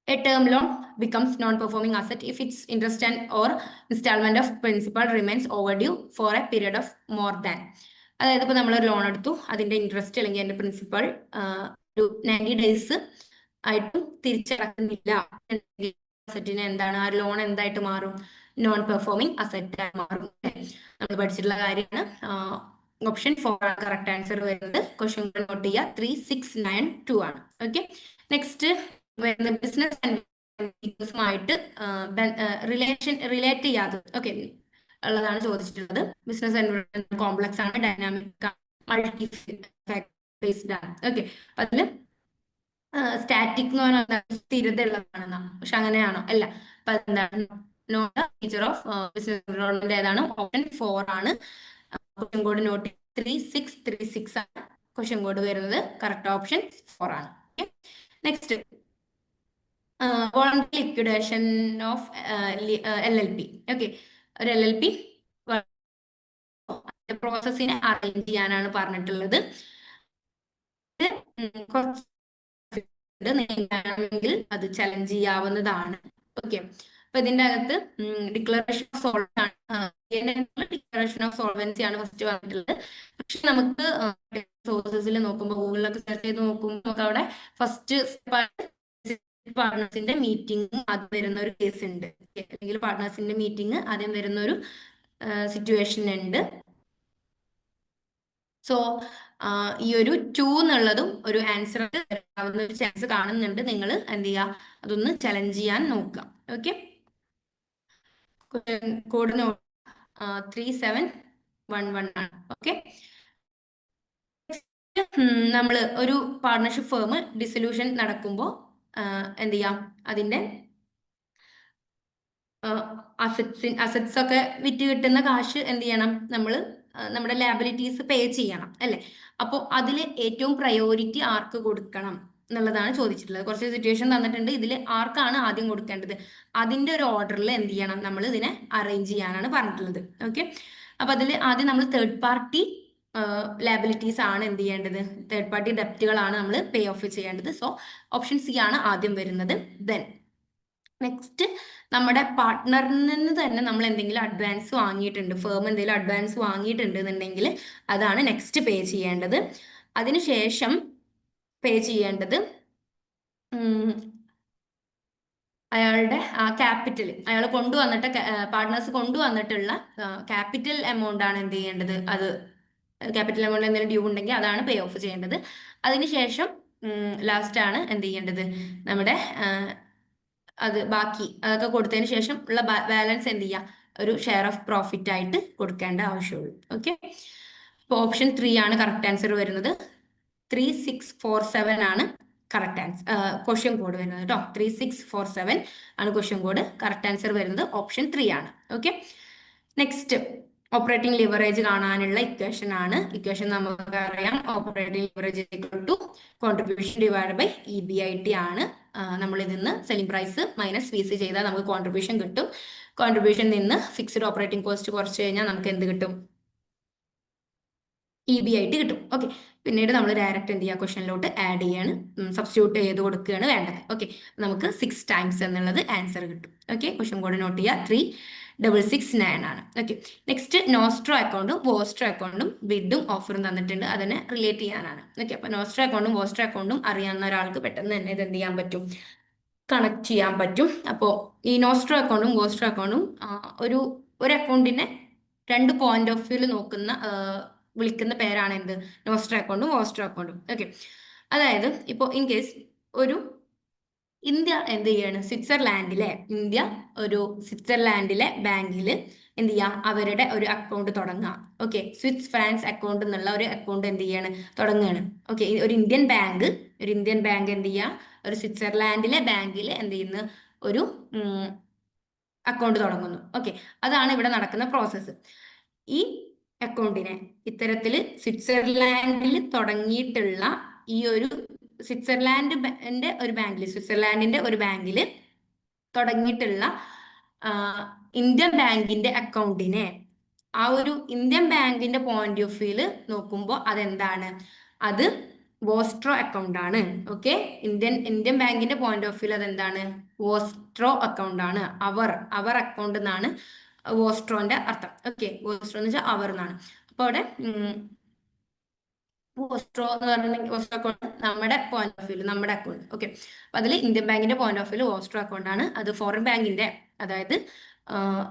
a term loan becomes non-performing asset if its interest and or installment of principal remains overdue for a period of more than. അതായത് ഇപ്പൊ നമ്മൾ loan എടുത്തു, അതിന്റെ ഇൻട്രസ്റ്റ് അല്ലെങ്കിൽ അതിന്റെ പ്രിൻസിപ്പൽ ഒരു 90 days ആയിട്ടും തിരിച്ചടക്കുന്നില്ല, അസറ്റിന് എന്താണ്, ആ ലോൺ എന്തായിട്ട് മാറും? നോൺ പെർഫോമിംഗ് അസറ്റ് ആയി മാറും. നമ്മൾ പഠിച്ചിട്ടുള്ള കാര്യമാണ്. ഓപ്ഷൻ 4 ആണ് കറക്റ്റ് ആൻസർ വരുന്നത്. ക്വസ്റ്റ്യൻ നോട്ട് ചെയ്യുക, 3692 ആണ്. ഓക്കെ, നെക്സ്റ്റ് ബിസിനസ്സുമായിട്ട് റിലേറ്റ് ചെയ്യാതെ ഉള്ളതാണ് ചോദിച്ചിട്ടുള്ളത്. ബിസിനസ് എൻവയോൺമെന്റ് കോംപ്ലക്സ് ആണ്, ഡൈനാമിക്, മൾട്ടി ഫേസ്ഡ് ആണ്. ഓക്കെ, അതില് സ്റ്റാറ്റിക് എന്ന് പറഞ്ഞാൽ സ്ഥിരത ഉള്ളതാണ്, പക്ഷെ അങ്ങനെയാണോ? അല്ല. അപ്പൊ എന്താണ് note feature of business environment ഏതാണ്? ഓപ്ഷൻ 4 ആണ്. കോഡ് നോട്ട് 3636 ആണ് ക്വസ്റ്റ്യൻ കോഡ് വരുന്നത് കറക്റ്റ് ഓപ്ഷൻ 4 ആണ്. Next voluntary liquidation of LLP. Okay, ഒരു LLP പ്രോസസ്സിനെ അറേഞ്ച് ചെയ്യാനാണ് പറഞ്ഞിട്ടുള്ളത്. വേണമെങ്കിൽ അത് ചലഞ്ച് ചെയ്യാവുന്നതാണ്. ഓക്കെ, അപ്പൊ ഇതിന്റെ അകത്ത് declaration of declaration of solvency ആണ് ഫസ്റ്റ് വന്നിട്ടുള്ളത്. പക്ഷെ നമുക്ക് സോഴ്സസിൽ നോക്കുമ്പോൾ, ഗൂഗിളിലൊക്കെ സെർച്ച് ചെയ്ത് നോക്കുമ്പോൾ നമുക്ക് അവിടെ ഫസ്റ്റ് പാർട്ട്നേഴ്സിന്റെ മീറ്റിംഗ് അത് വരുന്ന ഒരു കേസ് ഉണ്ട്, അല്ലെങ്കിൽ പാർട്ട്നേഴ്സിന്റെ മീറ്റിംഗ് ആദ്യം വരുന്ന ഒരു സിറ്റുവേഷൻ ഉണ്ട്. സോ ഈ ഒരു 2 എന്നുള്ളതും ഒരു ആൻസർ വരാവുന്ന ഒരു ചാൻസ് കാണുന്നുണ്ട്. നിങ്ങൾ എന്ത് ചെയ്യുക, അതൊന്ന് ചലഞ്ച് ചെയ്യാൻ നോക്കുക. ഓക്കെ, കോഡ് നോട്ട് 3711 ആണ്. ഓക്കെ, നമ്മൾ ഒരു പാർട്ണർഷിപ്പ് ഫേം ഡിസൊല്യൂഷൻ നടക്കുമ്പോൾ എന്ത് ചെയ്യാം, അതിന്റെ അസറ്റ്സ് ഒക്കെ വിറ്റ് കിട്ടുന്ന കാശ് എന്ത് ചെയ്യണം, നമ്മൾ നമ്മുടെ ലാബിലിറ്റീസ് പേ ചെയ്യണം അല്ലെ. അപ്പോൾ അതിൽ ഏറ്റവും പ്രയോറിറ്റി ആർക്ക് കൊടുക്കണം എന്നുള്ളതാണ് ചോദിച്ചിട്ടുള്ളത്. കുറച്ച് സിറ്റുവേഷൻ തന്നിട്ടുണ്ട്, ഇതിൽ ആർക്കാണ് ആദ്യം കൊടുക്കേണ്ടത്, അതിന്റെ ഒരു ഓർഡറിൽ എന്ത് ചെയ്യണം, നമ്മൾ ഇതിനെ അറേഞ്ച് ചെയ്യാനാണ് പറഞ്ഞിട്ടുള്ളത്. ഓക്കെ, അപ്പൊ അതിൽ ആദ്യം നമ്മൾ തേർഡ് പാർട്ടി ലാബിലിറ്റീസ് ആണ് എന്ത് ചെയ്യേണ്ടത്, തേർഡ് പാർട്ടി ഡെപ്റ്റുകളാണ് നമ്മൾ പേ ഓഫ് ചെയ്യേണ്ടത്. സോ ഓപ്ഷൻ സി ആണ് ആദ്യം വരുന്നത്. ദെൻ നെക്സ്റ്റ്, നമ്മുടെ പാർട്ട്ണറിൽ നിന്ന് തന്നെ നമ്മൾ എന്തെങ്കിലും അഡ്വാൻസ് വാങ്ങിയിട്ടുണ്ട്, ഫേം എന്തെങ്കിലും അഡ്വാൻസ് വാങ്ങിയിട്ടുണ്ട് എന്നുണ്ടെങ്കിൽ അതാണ് നെക്സ്റ്റ് പേ ചെയ്യേണ്ടത്. അതിനുശേഷം പേ ചെയ്യേണ്ടത് അയാളുടെ ക്യാപിറ്റൽ, അയാൾ കൊണ്ടുവന്നിട്ട് പാർട്ട്നേഴ്സ് കൊണ്ടുവന്നിട്ടുള്ള ക്യാപിറ്റൽ എമൗണ്ട് ആണ് എന്ത് ചെയ്യേണ്ടത്, അത് ക്യാപിറ്റൽ എമൗണ്ട് എന്തെങ്കിലും ഡ്യൂ ഉണ്ടെങ്കിൽ അതാണ് പേ ഓഫ് ചെയ്യേണ്ടത്. അതിനുശേഷം ലാസ്റ്റ് ആണ് എന്ത് ചെയ്യേണ്ടത്, നമ്മുടെ അത് ബാക്കി അതൊക്കെ കൊടുത്തതിന് ശേഷം ഉള്ള ബാലൻസ് എന്ത് ചെയ്യുക, ഒരു ഷെയർ ഓഫ് പ്രോഫിറ്റ് ആയിട്ട് കൊടുക്കേണ്ട ആവശ്യമുള്ളൂ. ഓക്കെ, അപ്പോൾ ഓപ്ഷൻ 3 ആണ് കറക്റ്റ് ആൻസർ വരുന്നത്. 3647 ആണ് കറക്റ്റ് ആൻസർ ക്വസ്റ്റ്യൻ കോഡ് വരുന്നത് കേട്ടോ. 3647 ആണ് ക്വസ്റ്റ്യൻ കോഡ്. കറക്റ്റ് ആൻസർ വരുന്നത് ഓപ്ഷൻ 3 ആണ്. ഓക്കെ, നെക്സ്റ്റ് ഓപ്പറേറ്റിംഗ് ലിവറേജ് കാണാനുള്ള ഇക്വേഷൻ ആണ്. ഇക്വേഷൻ നമുക്ക് അറിയാം, operating leverage to contribution divide by EBIT ആണ്. നമ്മൾ ഇതിന്ന് സെല്ലിംഗ് പ്രൈസ് മൈനസ് VC ചെയ്താൽ നമുക്ക് കോൺട്രിബ്യൂഷൻ കിട്ടും. കോൺട്രിബ്യൂഷൻ നിന്ന് ഫിക്സ്ഡ് ഓപ്പറേറ്റിംഗ് കോസ്റ്റ് കുറച്ച് കഴിഞ്ഞാൽ നമുക്ക് എന്ത് കിട്ടും, EBIT കിട്ടും. ഓക്കെ, പിന്നീട് നമ്മൾ ഡയറക്റ്റ് എന്ത് ചെയ്യുക, ക്വസ്റ്റനിലോട്ട് ആഡ് ചെയ്യാണ്, സബ്സ്റ്റിറ്റ്യൂട്ട് ചെയ്ത് കൊടുക്കുകയാണ് വേണ്ടത്. ഓക്കെ, നമുക്ക് 6 ടൈംസ് എന്നുള്ളത് ആൻസർ കിട്ടും. ഓക്കെ, ക്വസ്റ്റൻ കോഡ് നോട്ട് ചെയ്യുക, 3669 ആണ്. ഓക്കെ, നെക്സ്റ്റ് നോസ്ട്രോ അക്കൗണ്ടും വോസ്ട്രോ അക്കൗണ്ടും ബിഡും ഓഫറും തന്നിട്ടുണ്ട്, അതിനെ റിലേറ്റ് ചെയ്യാനാണ്. ഓക്കെ, അപ്പൊ നോസ്ട്രോ അക്കൗണ്ടും വോസ്ട്രോ അക്കൗണ്ടും അറിയാവുന്ന ഒരാൾക്ക് പെട്ടെന്ന് തന്നെ ഇത് എന്ത് ചെയ്യാൻ പറ്റും, കണക്ട് ചെയ്യാൻ പറ്റും. അപ്പോൾ ഈ നോസ്ട്രോ അക്കൗണ്ടും വോസ്ട്രോ അക്കൗണ്ടും ഒരു അക്കൗണ്ടിനെ 2 പോയിന്റ് ഓഫ് വ്യൂല് നോക്കുന്ന വിളിക്കുന്ന പേരാണ് എന്ത്, നോസ്ട്രോ അക്കൗണ്ടും വോസ്ട്രോ അക്കൗണ്ടും. ഓക്കെ, അതായത് ഇപ്പോൾ ഇൻ കേസ് ഒരു ഇന്ത്യ എന്ത് ചെയ്യാണ്, ഇന്ത്യ ഒരു സ്വിറ്റ്സർലാൻഡിലെ ബാങ്കിൽ എന്ത് ചെയ്യുക, അവരുടെ ഒരു അക്കൗണ്ട് തുടങ്ങുക. ഓക്കെ, സ്വിസ് ഫ്രാൻസ് അക്കൗണ്ട് എന്നുള്ള ഒരു അക്കൗണ്ട് എന്ത് ചെയ്യാണ്, തുടങ്ങുകയാണ്. ഓക്കെ, ഒരു ഇന്ത്യൻ ബാങ്ക് എന്ത് ചെയ്യുക, ഒരു സ്വിറ്റ്സർലാൻഡിലെ ബാങ്കിൽ എന്ത് ചെയ്യുന്നു, ഒരു അക്കൗണ്ട് തുടങ്ങുന്നു. ഓക്കെ, അതാണ് ഇവിടെ നടക്കുന്ന പ്രോസസ്സ്. ഈ അക്കൗണ്ടിനെ ഇത്തരത്തിൽ സ്വിറ്റ്സർലാൻഡിൽ തുടങ്ങിയിട്ടുള്ള ഈ ഒരു സ്വിറ്റ്സർലാൻഡിന്റെ ഒരു ബാങ്കിൽ തുടങ്ങിയിട്ടുള്ള ഇന്ത്യൻ ബാങ്കിന്റെ അക്കൗണ്ടിനെ ആ ഒരു ഇന്ത്യൻ ബാങ്കിന്റെ പോയിന്റ് ഓഫ് വ്യൂല് നോക്കുമ്പോൾ അതെന്താണ്, അത് വോസ്ട്രോ അക്കൗണ്ട് ആണ്. ഓക്കെ, ഇന്ത്യൻ ബാങ്കിന്റെ പോയിന്റ് ഓഫ് വ്യൂല് അതെന്താണ്, വോസ്ട്രോ അക്കൗണ്ട് ആണ്. അവർ അക്കൗണ്ട് എന്നാണ് വോസ്ട്രോന്റെ അർത്ഥം. ഓക്കെ, വോസ്ട്രോ എന്ന് വെച്ചാൽ അവർ എന്നാണ്. അപ്പൊ അവിടെ വോസ്ട്രോ എന്ന് പറഞ്ഞിട്ടുണ്ടെങ്കിൽ വോസ്ട്രോ അക്കൗണ്ട് നമ്മുടെ പോയിന്റ് ഓഫ് വ്യൂല്, നമ്മുടെ അക്കൗണ്ട്. ഓക്കെ, അപ്പൊ അതിൽ ഇന്ത്യൻ ബാങ്കിന്റെ പോയിന്റ് ഓഫ് വ്യൂല് വോസ്ട്രോ അക്കൗണ്ട് ആണ്. അത് ഫോറിൻ ബാങ്കിന്റെ, അതായത്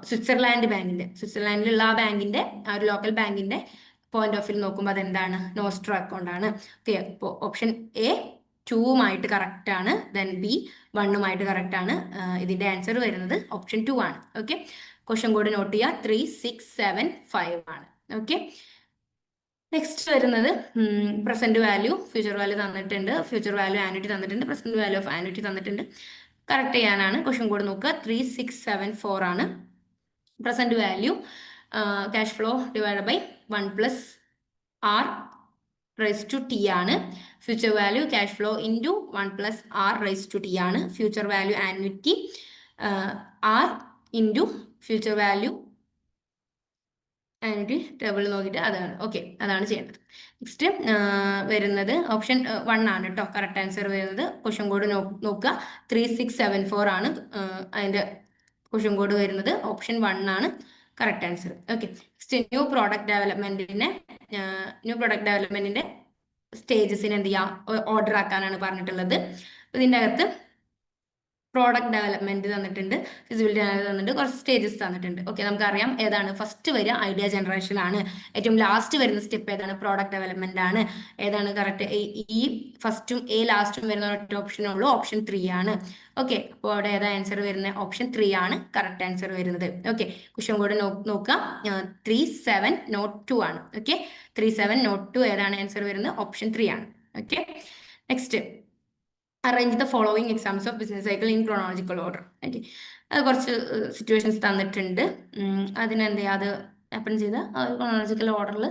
സ്വിറ്റ്സർലാൻഡിലുള്ള ആ ബാങ്കിന്റെ, ആ ഒരു ലോക്കൽ ബാങ്കിന്റെ പോയിന്റ് ഓഫ് വ്യൂ നോക്കുമ്പോൾ അതെന്താണ്, നോസ്ട്രോ അക്കൗണ്ട് ആണ്. ഓക്കെ, അപ്പോൾ ഓപ്ഷൻ A 2 കറക്റ്റ് ആണ്, ദെൻ B 1 കറക്റ്റ് ആണ്. ഇതിന്റെ ആൻസർ വരുന്നത് ഓപ്ഷൻ 2 ആണ്. ഓക്കെ, ക്വസ്റ്റൻ കോഡ് നോട്ട് ചെയ്യുക, 3675 ആണ്. ഓക്കെ, നെക്സ്റ്റ് വരുന്നത് പ്രസന്റ് വാല്യൂ, ഫ്യൂച്ചർ വാല്യൂ തന്നിട്ടുണ്ട്, ഫ്യൂച്ചർ വാല്യൂ ആനുറ്റി തന്നിട്ടുണ്ട്, പ്രസന്റ് വാല്യൂ ഓഫ് ആനുറ്റി തന്നിട്ടുണ്ട്. കറക്റ്റ് ചെയ്യാനാണ്. ക്വസ്റ്റൻ കോഡ് നോക്കുക, 3674 ആണ്. Present value cash flow divide by 1 + R raise to t ആണ്. Future value cash flow into 1 plus r raise to t ആണ്. Future value annuity r into future value and table നോക്കിയിട്ട് അതാണ് okay, അതാണ് ചെയ്യേണ്ടത്. Next വരുന്നത് option 1 ആണ് കേട്ടോ correct answer വരുന്നത്. ക്വസ്റ്റ്യൻ കോഡ് നോക്കുക 3674 ആണ് അതിൻ്റെ ക്വസ്റ്റ്യൻ കോഡ് വരുന്നത്. ഓപ്ഷൻ 1 ആണ് correct answer. Okay, next new product ഡെവലപ്മെന്റിന്റെ സ്റ്റേജസിന് എന്ത് ചെയ്യുക, ഓർഡർ ആക്കാനാണ് പറഞ്ഞിട്ടുള്ളത്. ഇതിൻ്റെ അകത്ത് പ്രോഡക്റ്റ് ഡെവലപ്മെന്റ് തന്നിട്ടുണ്ട്, ഫിസിബിലിറ്റി അനാലിസിസ് തന്നിട്ടുണ്ട്, കുറച്ച് സ്റ്റേജസ് തന്നിട്ടുണ്ട്. ഓക്കെ, നമുക്കറിയാം ഏതാണ് ഫസ്റ്റ് വരിക ഐഡിയ ജനറേഷൻ ആണ്. ഏറ്റവും ലാസ്റ്റ് വരുന്ന സ്റ്റെപ്പ് ഏതാണ്, പ്രോഡക്റ്റ് ഡെവലപ്മെന്റ് ആണ്. ഏതാണ് കറക്റ്റ്, ഈ ഫസ്റ്റും ലാസ്റ്റും വരുന്ന ഒറ്റ ഓപ്ഷനേ ഉള്ളൂ, ഓപ്ഷൻ 3 ആണ്. ഓക്കെ, അപ്പോൾ അവിടെ ഏതാ ആൻസർ വരുന്നത്, ഓപ്ഷൻ 3 ആണ് കറക്റ്റ് ആൻസർ വരുന്നത്. ഓക്കെ, ക്വസ്റ്റ്യൻ കോഡ് നോക്കുക 3702 ആണ്. ഓക്കെ, 3702 ഏതാണ് ആൻസർ വരുന്നത്, ഓപ്ഷൻ 3 ആണ്. Okay, next arrange the following exams of business cycle in chronological order. Okay, അത് കുറച്ച് സിറ്റുവേഷൻസ് തന്നിട്ടുണ്ട്. അതിനെന്ത് ചെയ്യുക, അത് അപ്പൻ ചെയ്ത ക്രോണോളജിക്കൽ ഓർഡറിൽ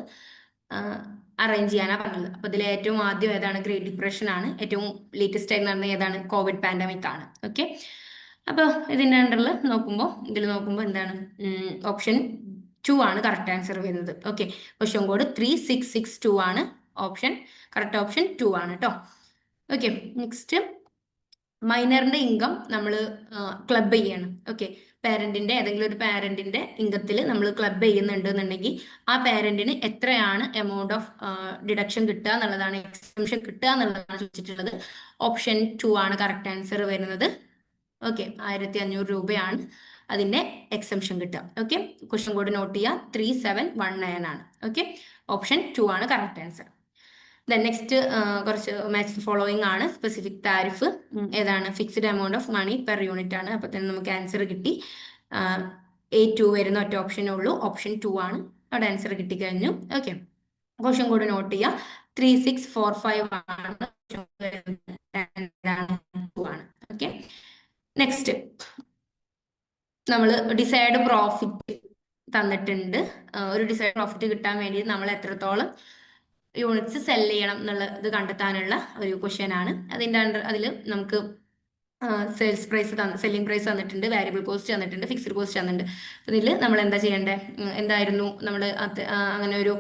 അറേഞ്ച് ചെയ്യാനാണ് പറഞ്ഞത്. അപ്പോൾ ഇതിൽ ഏറ്റവും ആദ്യം ഏതാണ്, ഗ്രേറ്റ് ഡിപ്രഷൻ ആണ്. ഏറ്റവും ലേറ്റസ്റ്റ് ആയി നടന്ന ഏതാണ്, കോവിഡ് പാൻഡമിക് ആണ്. ഓക്കെ, അപ്പോൾ ഇതിൻ്റെ അണ്ടറിൽ ഇതിൽ നോക്കുമ്പോൾ എന്താണ്, ഓപ്ഷൻ 2 ആണ് കറക്റ്റ് ആൻസർ വരുന്നത്. ഓക്കെ, ക്വസ്റ്റ്യൻ കോഡ് 3662 ആണ്. കറക്റ്റ് ഓപ്ഷൻ 2 ആണ് കേട്ടോ. ഓക്കെ, നെക്സ്റ്റ് മൈനറിന്റെ ഇൻകം നമ്മൾ ക്ലബ് ചെയ്യണം. ഓക്കെ, ഏതെങ്കിലും ഒരു പാരന്റിന്റെ ഇൻകത്തിൽ നമ്മൾ ക്ലബ് ചെയ്യുന്നുണ്ടെന്നുണ്ടെങ്കിൽ ആ പാരന്റിന് എത്രയാണ് എമൗണ്ട് ഓഫ് ഡിഡക്ഷൻ കിട്ടുക എന്നുള്ളതാണ്, എക്സംഷൻ കിട്ടുക എന്നുള്ളതാണ് ചോദിച്ചിട്ടുള്ളത്. ഓപ്ഷൻ 2 ആണ് കറക്റ്റ് ആൻസർ വരുന്നത്. ഓക്കെ, 1500 രൂപയാണ് അതിന്റെ എക്സംഷൻ കിട്ടുക. ഓക്കെ, ക്വസ്റ്റ്യൻ കോഡ് നോട്ട് ചെയ്യുക 3719 ആണ്. ഓക്കെ, ഓപ്ഷൻ 2 ആണ് കറക്റ്റ് ആൻസർ. നെക്സ്റ്റ് കുറച്ച് മാച്ച് ഫോളോയിങ് ആണ്. സ്പെസിഫിക് താരിഫ് ഏതാണ്, fixed amount of money per unit ആണ്. അപ്പൊ തന്നെ നമുക്ക് ആൻസർ കിട്ടി. A2 വരുന്ന ഒറ്റ ഓപ്ഷനേ ഉള്ളൂ, ഓപ്ഷൻ 2 ആണ്. അവിടെ ആൻസർ കിട്ടിക്കഴിഞ്ഞു. ഓക്കെ, ക്വസ്റ്റ്യൻ കോഡ് നോട്ട് ചെയ്യുക 3645 ആണ്. ഓക്കെ, നെക്സ്റ്റ് നമ്മൾ ഡിസൈഡ് പ്രോഫിറ്റ് തന്നിട്ടുണ്ട്. ഒരു ഡിസൈഡ് പ്രോഫിറ്റ് കിട്ടാൻ വേണ്ടി നമ്മൾ എത്രത്തോളം യൂണിറ്റ്സ് സെല് ചെയ്യണം എന്നുള്ളത് കണ്ടെത്താനുള്ള ഒരു ക്വസ്റ്റ്യൻ ആണ്. അതിൽ നമുക്ക് സെല്ലിംഗ് പ്രൈസ് തന്നിട്ടുണ്ട്, വാരിയബിൾ കോസ്റ്റ് തന്നിട്ടുണ്ട്, ഫിക്സ്ഡ് കോസ്റ്റ് തന്നിട്ടുണ്ട്. ഇതിൽ നമ്മൾ എന്താ ചെയ്യേണ്ടത്, എന്തായിരുന്നു നമ്മൾ അങ്ങനെ ഒരു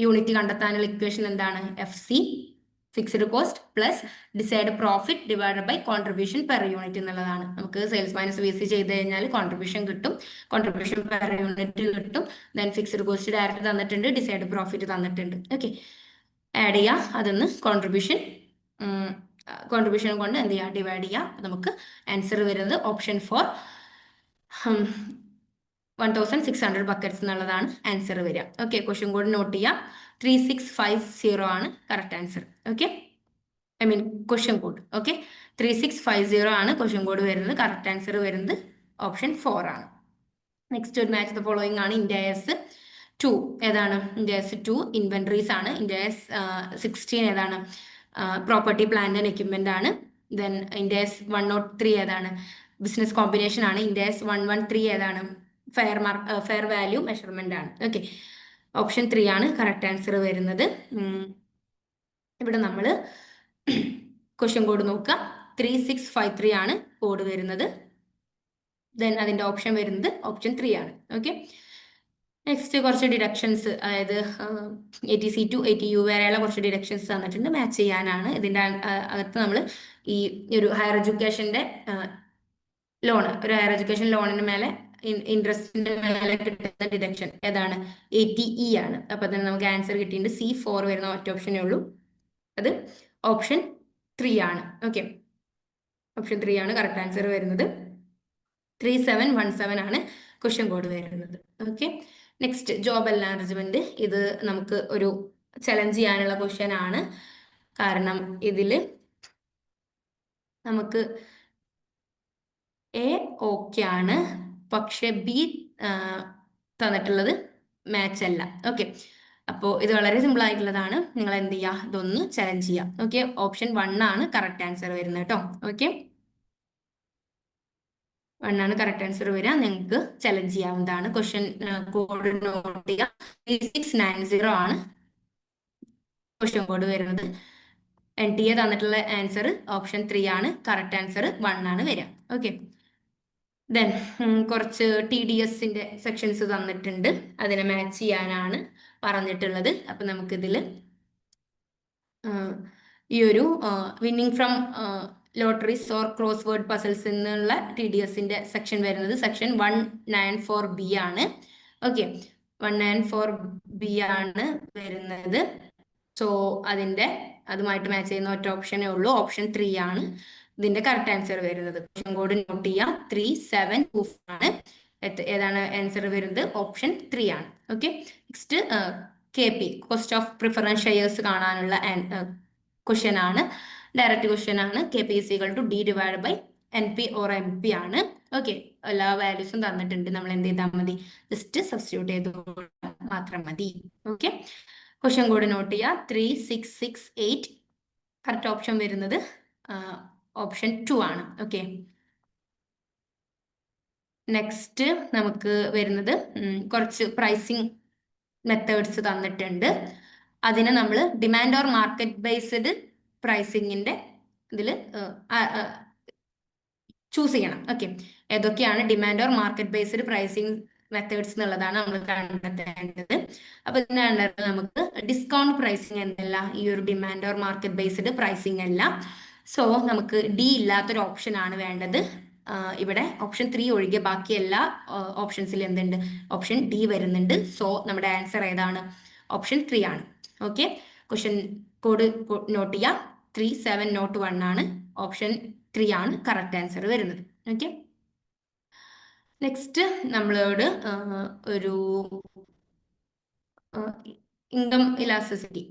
യൂണിറ്റ് കണ്ടെത്താനുള്ള ഇക്വേഷൻ എന്താണ്, FC fixed cost plus desired profit divided by contribution per unit എന്നുള്ളതാണ്. നമുക്ക് സെയിൽസ് മൈനസ് VC ചെയ്ത് കഴിഞ്ഞാൽ കോൺട്രിബ്യൂഷൻ കിട്ടും, കോൺട്രിബ്യൂഷൻ പെർ യൂണിറ്റ് കിട്ടും. ദെൻ ഫിക്സ്ഡ് കോസ്റ്റ് ഡയറക്റ്റ് തന്നിട്ടുണ്ട്, ഡിസൈഡ് പ്രോഫിറ്റ് തന്നിട്ടുണ്ട്. ഓക്കെ, ആഡ് ചെയ്യുക, അതൊന്ന് കോൺട്രിബ്യൂഷൻ കൊണ്ട് എന്ത് ചെയ്യുക, ഡിവൈഡ് ചെയ്യുക. നമുക്ക് ആൻസർ വരുന്നത് ഓപ്ഷൻ 4 1600 ബക്കറ്റ്സ് എന്നുള്ളതാണ് ആൻസർ വരിക. ഓക്കെ, ക്വസ്റ്റ്യൻ കോഡ് നോട്ട് ചെയ്യുക 3650 ആണ് correct answer. Okay, question code. Okay, 3650 ആണ് ക്വസ്റ്റ്യൻ കോഡ് വരുന്നത്. കറക്റ്റ് ആൻസർ വരുന്നത് ഓപ്ഷൻ 4 ആണ്. നെക്സ്റ്റ് ഒരു മാച്ച് ദ ഫോളോയിങ് ആണ്. ഇന്ത്യസ് 2 ഏതാണ്, ഇന്ത്യസ് 2 ഇൻവെന്ററീസ് ആണ്. ഇന്ത്യസ് 16 ഏതാണ്, പ്രോപ്പർട്ടി പ്ലാന്റ് ആൻഡ് എക്യുപ്മെന്റ് ആണ്. ദെൻ ഇന്ത്യസ് 103 ഏതാണ്, ബിസിനസ് കോമ്പിനേഷൻ ആണ്. ഇന്ത്യസ് 113 ഏതാണ്, ഫെയർ വാല്യൂ മെഷർമെന്റ് ആണ്. ഓക്കെ, ഓപ്ഷൻ 3 ആണ് കറക്റ്റ് ആൻസർ വരുന്നത്. ഇവിടെ നമ്മൾ ക്വസ്റ്റ്യൻ കോഡ് നോക്കുക 3653 ആണ് കോഡ് വരുന്നത്. ദെൻ അതിന്റെ ഓപ്ഷൻ വരുന്നത് ഓപ്ഷൻ 3 ആണ്. ഓക്കെ, നെക്സ്റ്റ് കുറച്ച് ഡിഡക്ഷൻസ്, അതായത് ATC to ATU വരെയുള്ള കുറച്ച് ഡിഡക്ഷൻസ് തന്നിട്ടുണ്ട്, മാച്ച് ചെയ്യാനാണ്. ഇതിൻ്റെ അകത്ത് നമ്മൾ ഈ ഒരു ഹയർ എഡ്യൂക്കേഷൻ്റെ ഒരു ഹയർ എഡ്യൂക്കേഷൻ ലോണിന് മേലെ ഇൻട്രസ്റ്റിന്റെ മേലെ കിട്ടുന്ന ഡിഡക്ഷൻ ഏതാണ്, ATE ആണ്. അപ്പൊ തന്നെ നമുക്ക് ആൻസർ കിട്ടിയിട്ടുണ്ട്. C4 വരുന്ന ഒറ്റ ഓപ്ഷനേ ഉള്ളൂ, അത് ഓപ്ഷൻ 3 ആണ്. ഓക്കെ, ഓപ്ഷൻ 3 ആണ് കറക്റ്റ് ആൻസർ വരുന്നത്. 3717 ആണ് ക്വസ്റ്റ്യൻ കോഡ് വരുന്നത്. Okay, next job enlargement. ഇത് നമുക്ക് ഒരു ചലഞ്ച് ചെയ്യാനുള്ള ക്വസ്റ്റ്യൻ ആണ്. കാരണം ഇതിൽ നമുക്ക് A ഓക്കെ ആണ്, പക്ഷെ B തന്നിട്ടുള്ളത് മാച്ച് അല്ല. ഓക്കെ, അപ്പോൾ ഇത് വളരെ സിമ്പിൾ ആയിട്ടുള്ളതാണ്. നിങ്ങൾ എന്ത് ചെയ്യുക, ഇതൊന്ന് ചലഞ്ച് ചെയ്യുക. ഓക്കെ, ഓപ്ഷൻ 1 ആണ് കറക്റ്റ് ആൻസർ വരുന്നത് കേട്ടോ. ഓക്കെ, 1 ആണ് കറക്റ്റ് ആൻസർ വരിക. നിങ്ങൾക്ക് ചലഞ്ച് ചെയ്യാവുന്നതാണ്. ക്വസ്റ്റ്യൻ കോഡ് നോട്ട് ചെയ്യുക 3690 ആണ് ക്വസ്റ്റ്യൻ കോഡ് വരുന്നത്. NTA തന്നിട്ടുള്ള ആൻസർ ഓപ്ഷൻ 3 ആണ്. കറക്റ്റ് ആൻസർ 1 ആണ് വരിക. ഓക്കെ. ദെൻ കുറച്ച് TDSന്റെ സെക്ഷൻസ് തന്നിട്ടുണ്ട്. അതിനെ മാച്ച് ചെയ്യാനാണ് പറഞ്ഞിട്ടുള്ളത്. അപ്പൊ നമുക്കിതിൽ ഈ ഒരു winning from lotteries or cross word puzzles എന്നുള്ള TDSന്റെ സെക്ഷൻ വരുന്നത് സെക്ഷൻ 194B ആണ്. ഓക്കെ, 194B ആണ് വരുന്നത്. സോ അതുമായിട്ട് മാച്ച് ചെയ്യുന്ന ഒറ്റ ഓപ്ഷനേ ഉള്ളൂ, ഓപ്ഷൻ 3 ആണ് ഇതിന്റെ കറക്റ്റ് ആൻസർ വരുന്നത്. ക്വസ്റ്റ്യൻ കോഡ് നോട്ട് ചെയ്യാം, 3724 ആണ്. ഏതാണ് ആൻസർ വരുന്നത്? ഓപ്ഷൻ 3 ആണ്. Okay. Next KP, cost of preference shares കാണാനുള്ള ക്വസ്റ്റ്യൻ ആണ്. ഡയറക്റ്റ് ക്വസ്റ്റ്യൻ ആണ്. KP = D / NP or MP ആണ്. ഓക്കെ, എല്ലാ വാല്യൂസും തന്നിട്ടുണ്ട്. നമ്മൾ എന്ത് ചെയ്താൽ മതി? ജസ്റ്റ് സബ്സ്റ്റിറ്റ്യൂട്ട് ചെയ്ത് മാത്രം മതി. ഓക്കെ, ക്വസ്റ്റ്യൻ കോഡ് നോട്ട് ചെയ്യുക, 3668. കറക്റ്റ് ഓപ്ഷൻ വരുന്നത് ഓപ്ഷൻ 2 ആണ്. ഓക്കെ, നെക്സ്റ്റ് നമുക്ക് വരുന്നത് കുറച്ച് പ്രൈസിങ് മെത്തേഡ്സ് തന്നിട്ടുണ്ട്. അതിനെ നമ്മൾ ഡിമാൻഡ് ഓർ മാർക്കറ്റ് ബേസ്ഡ് പ്രൈസിങ്ങിന്റെ ഇതിൽ ചൂസ് ചെയ്യണം. ഓക്കെ, ഏതൊക്കെയാണ് demand or market based pricing methods എന്നുള്ളതാണ് നമ്മൾ കണ്ടെത്തേണ്ടത്. അപ്പൊ ഇതിനാണ് നമുക്ക് ഡിസ്കൗണ്ട് പ്രൈസിങ് എന്നല്ല, ഈ ഒരു demand or market based pricing അല്ല. സോ നമുക്ക് D ഇല്ലാത്തൊരു ഓപ്ഷൻ ആണ് വേണ്ടത്. ഇവിടെ ഓപ്ഷൻ 3 ഒഴികെ ബാക്കി എല്ലാ ഓപ്ഷൻസിൽ എന്തുണ്ട്? ഓപ്ഷൻ D വരുന്നുണ്ട്. സോ നമ്മുടെ ആൻസർ ഏതാണ്? ഓപ്ഷൻ 3 ആണ്. ഓക്കെ, ക്വസ്റ്റ്യൻ കോഡ് നോട്ട് ചെയ്യാം, 3701 ആണ്. ഓപ്ഷൻ 3 ആണ് കറക്റ്റ് ആൻസർ വരുന്നത്. ഓക്കെ, നെക്സ്റ്റ് നമ്മളോട് ഒരു income elasticity,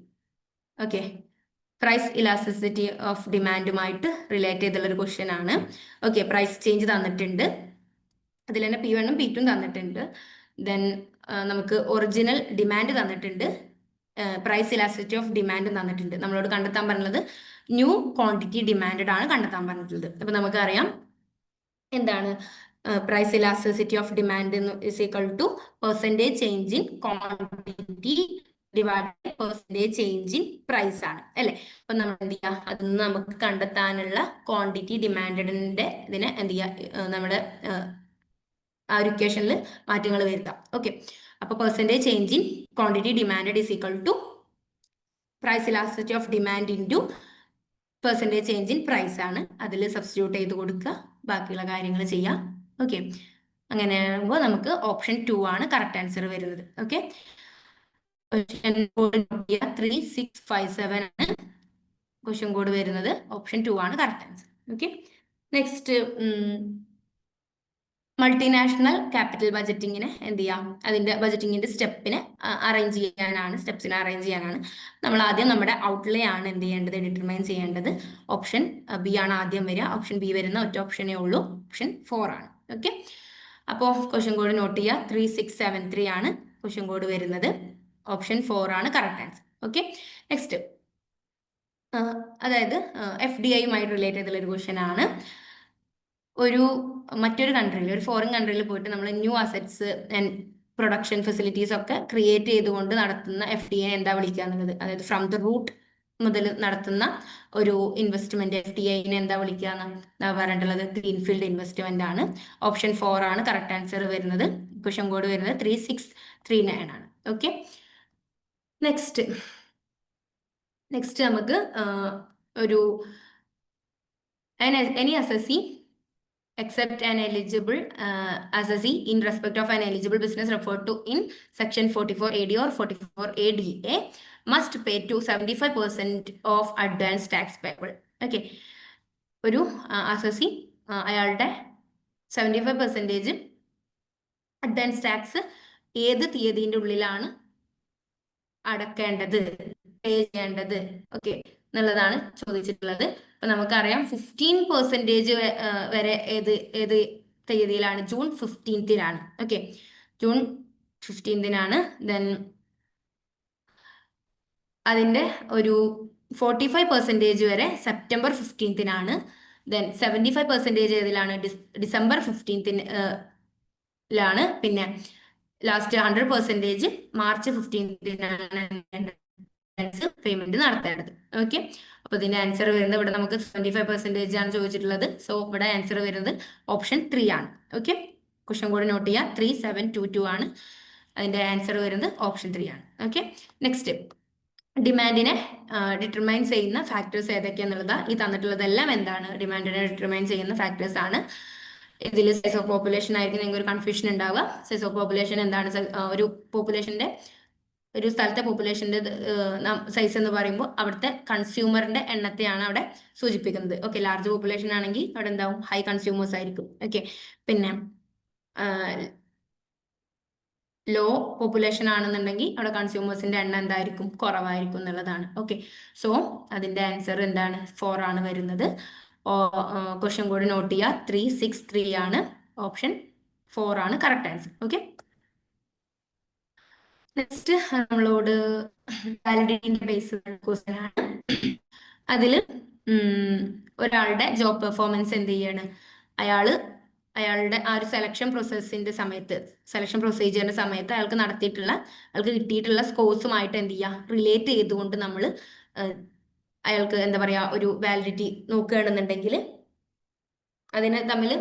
okay, price elasticity of ഡിമാൻഡുമായിട്ട് റിലേറ്റ് ചെയ്തുള്ള ഒരു ക്വസ്റ്റ്യൻ ആണ്. ഓക്കെ, പ്രൈസ് ചേഞ്ച് തന്നിട്ടുണ്ട്. അതിൽ തന്നെ P1 ഉം P2 ഉം തന്നിട്ടുണ്ട്. ദെൻ നമുക്ക് ഒറിജിനൽ ഡിമാൻഡ് തന്നിട്ടുണ്ട്, പ്രൈസ് ഇലാസ്റ്റിസിറ്റി ഓഫ് ഡിമാൻഡ് തന്നിട്ടുണ്ട്. നമ്മളോട് കണ്ടെത്താൻ പറഞ്ഞത് ന്യൂ ക്വാണ്ടിറ്റി ഡിമാൻഡ് ആണ് കണ്ടെത്താൻ പറഞ്ഞിട്ടുള്ളത്. അപ്പൊ നമുക്കറിയാം എന്താണ് price elasticity of demand = percentage change in quantity divide percentage change in price ആണ് അല്ലെ. അപ്പൊ നമ്മൾ എന്ത് ചെയ്യുക, അതിന് നമുക്ക് കണ്ടെത്താനുള്ള ക്വാണ്ടിറ്റി ഡിമാൻഡിന്റെ ഇതിനെ എന്ത് ചെയ്യുക, നമ്മുടെ ആ ഒരു ഇക്വേഷനിൽ മാറ്റങ്ങൾ വരുത്താം. ഓക്കെ, അപ്പൊ percentage change in quantity demand = price elasticity of demand into percentage change in price ആണ്. അതിൽ സബ്സ്റ്റിറ്റ്യൂട്ട് ചെയ്ത് കൊടുക്കുക, ബാക്കിയുള്ള കാര്യങ്ങൾ ചെയ്യാം. ഓക്കെ, അങ്ങനെ ആകുമ്പോൾ നമുക്ക് ഓപ്ഷൻ 2 ആണ് കറക്റ്റ് ആൻസർ വരുന്നത്. ഓക്കെ, 3657 ആണ് ക്വസ്റ്റ്യൻ കോഡ് വരുന്നത്. ഓപ്ഷൻ 2 ആണ് correct answer. Okay, next multinational capital ബജറ്റിങ്ങിനെ എന്ത് ചെയ്യാം, അതിന്റെ ബജറ്റിങ്ങിന്റെ സ്റ്റെപ്സിനെ അറേഞ്ച് ചെയ്യാനാണ്. നമ്മൾ ആദ്യം നമ്മുടെ ഔട്ട്ലേ ആണ് എന്ത് ചെയ്യേണ്ടത്, ഡിറ്റർമൈൻ ചെയ്യേണ്ടത്. ഓപ്ഷൻ B ആണ് ആദ്യം വരിക. ഓപ്ഷൻ B വരുന്ന ഒറ്റ ഓപ്ഷനേ ഉള്ളൂ, ഓപ്ഷൻ 4 ആണ്. ഓക്കെ, അപ്പോൾ ക്വസ്റ്റ്യൻ കോഡ് നോട്ട് ചെയ്യുക, 3673 ആണ് ക്വസ്റ്റ്യൻ കോഡ് വരുന്നത്. ഓപ്ഷൻ 4 ആണ് കറക്റ്റ് ആൻസർ. ഓക്കെ, നെക്സ്റ്റ് അതായത് FDIയുമായി റിലേറ്റ് ചെയ്തുള്ള ഒരു ക്വസ്റ്റ്യൻ ആണ്. മറ്റൊരു കൺട്രിയിൽ, ഒരു ഫോറിൻ കൺട്രിയിൽ പോയിട്ട് നമ്മൾ new assets and production facilities ഒക്കെ ക്രിയേറ്റ് ചെയ്തുകൊണ്ട് നടത്തുന്ന FDI എന്താ വിളിക്കുക എന്നുള്ളത്, അതായത് ഫ്രം ദ റൂട്ട് മുതൽ നടത്തുന്ന ഒരു ഇൻവെസ്റ്റ്മെന്റ് FDIനെ എന്താ വിളിക്കുക എന്നാ പറഞ്ഞിട്ടുള്ളത്? ഗ്രീൻഫീൽഡ് ഇൻവെസ്റ്റ്മെന്റ് ആണ്. ഓപ്ഷൻ 4 ആണ് കറക്റ്റ് ആൻസർ വരുന്നത്. ക്വസ്റ്റ്യൻ കോഡ് വരുന്നത് 3639 ആണ്. ഓക്കെ, നെക്സ്റ്റ് നമുക്ക് ഒരു any assessee except an eligible assessee in respect of an eligible business referred to in section 44AD or 44ADA must pay to 75% of advance tax payable. Okay, ഒരു assessee അയാളുടെ 75% advance tax ഏത് തീയതിന്റെ ഉള്ളിലാണ് അടക്കേണ്ടത്, പേ ചെയ്യേണ്ടത്, okay എന്നുള്ളതാണ് ചോദിച്ചിട്ടുള്ളത്. അപ്പൊ നമുക്കറിയാം 15% വരെ ഏത് തീയതിയിലാണ്? ജൂൺ 15-നാണ്. ഓക്കെ, ജൂൺ 15-നാണ്. ദെൻ അതിന്റെ ഒരു 45% വരെ സെപ്റ്റംബർ 15-നാണ്. ദെൻ 75% ഏതിലാണ്? ഡിസംബർ 15-ലാണ്. പിന്നെ ലാസ്റ്റ് 100% മാർച്ച് 15-നാണ് പേയ്മെന്റ് നടത്തേണ്ടത്. ഓക്കെ, അപ്പൊ ഇതിന്റെ ആൻസർ വരുന്നത് ഇവിടെ നമുക്ക് 75% ആണ് ചോദിച്ചിട്ടുള്ളത്. സോ ഇവിടെ ആൻസർ വരുന്നത് ഓപ്ഷൻ 3 ആണ്. ഓക്കെ, ക്വസ്റ്റ്യൻ കോഡ് നോട്ട് ചെയ്യുക, 3722 ആണ്. അതിന്റെ ആൻസർ വരുന്നത് ഓപ്ഷൻ 3 ആണ്. ഓക്കെ, നെക്സ്റ്റ് ഡിമാൻഡിനെ ഡിറ്റർമൈൻ ചെയ്യുന്ന ഫാക്ടേഴ്സ് ഏതൊക്കെയാന്നുള്ളത് ഈ തന്നിട്ടുള്ളതെല്ലാം എന്താണ് ഡിമാൻഡിനെ ഡിറ്റർമൈൻ ചെയ്യുന്ന ഫാക്ടേഴ്സ് ആണ്. ഇതിൽ സൈസ് ഓഫ് പോപ്പുലേഷൻ ആയിരിക്കും നിങ്ങൾക്ക് ഒരു കൺഫ്യൂഷൻ ഉണ്ടാവുക. സൈസ് ഓഫ് പോപ്പുലേഷൻ എന്താണ്? ഒരു പോപ്പുലേഷന്റെ ഒരു സ്ഥലത്തെ പോപ്പുലേഷന്റെ സൈസ് എന്ന് പറയുമ്പോൾ അവിടുത്തെ കൺസ്യൂമറിന്റെ എണ്ണത്തെയാണ് അവിടെ സൂചിപ്പിക്കുന്നത്. ഓക്കെ, ലാർജ് പോപ്പുലേഷൻ ആണെങ്കിൽ അവിടെ എന്താവും? ഹൈ കൺസ്യൂമേഴ്സ് ആയിരിക്കും. ഓക്കെ, പിന്നെ ലോ പോപ്പുലേഷൻ ആണെന്നുണ്ടെങ്കിൽ അവിടെ കൺസ്യൂമേഴ്സിന്റെ എണ്ണം എന്തായിരിക്കും? കുറവായിരിക്കും എന്നുള്ളതാണ്. ഓക്കെ, സോ അതിന്റെ ആൻസർ എന്താണ്? 4 ആണ് വരുന്നത്. ക്വസ്റ്റ്യൻ കോഡ് നോട്ട് ചെയ്യുക, 363 ആണ്. ഓപ്ഷൻ 4 ആണ് കറക്റ്റ് ആൻസർ. ഓക്കെ, നെക്സ്റ്റ് നമ്മളോട് വാലിഡിറ്റിന്റെ ബേസ് ക്വസ്റ്റ്യൻ ആണ്. അതിൽ ഒരാളുടെ ജോബ് പെർഫോമൻസ് എന്ത് ചെയ്യാണ്? അയാളുടെ ആ ഒരു സെലക്ഷൻ പ്രൊസീജിയറിന്റെ സമയത്ത് അയാൾക്ക് കിട്ടിയിട്ടുള്ള സ്കോഴ്സുമായിട്ട് എന്ത് ചെയ്യുക? റിലേറ്റ് ചെയ്തുകൊണ്ട് നമ്മൾ അയാൾക്ക് എന്താ പറയാ ഒരു വാലിഡിറ്റി നോക്കുകയാണെന്നുണ്ടെങ്കിൽ അതിന് തമ്മിൽ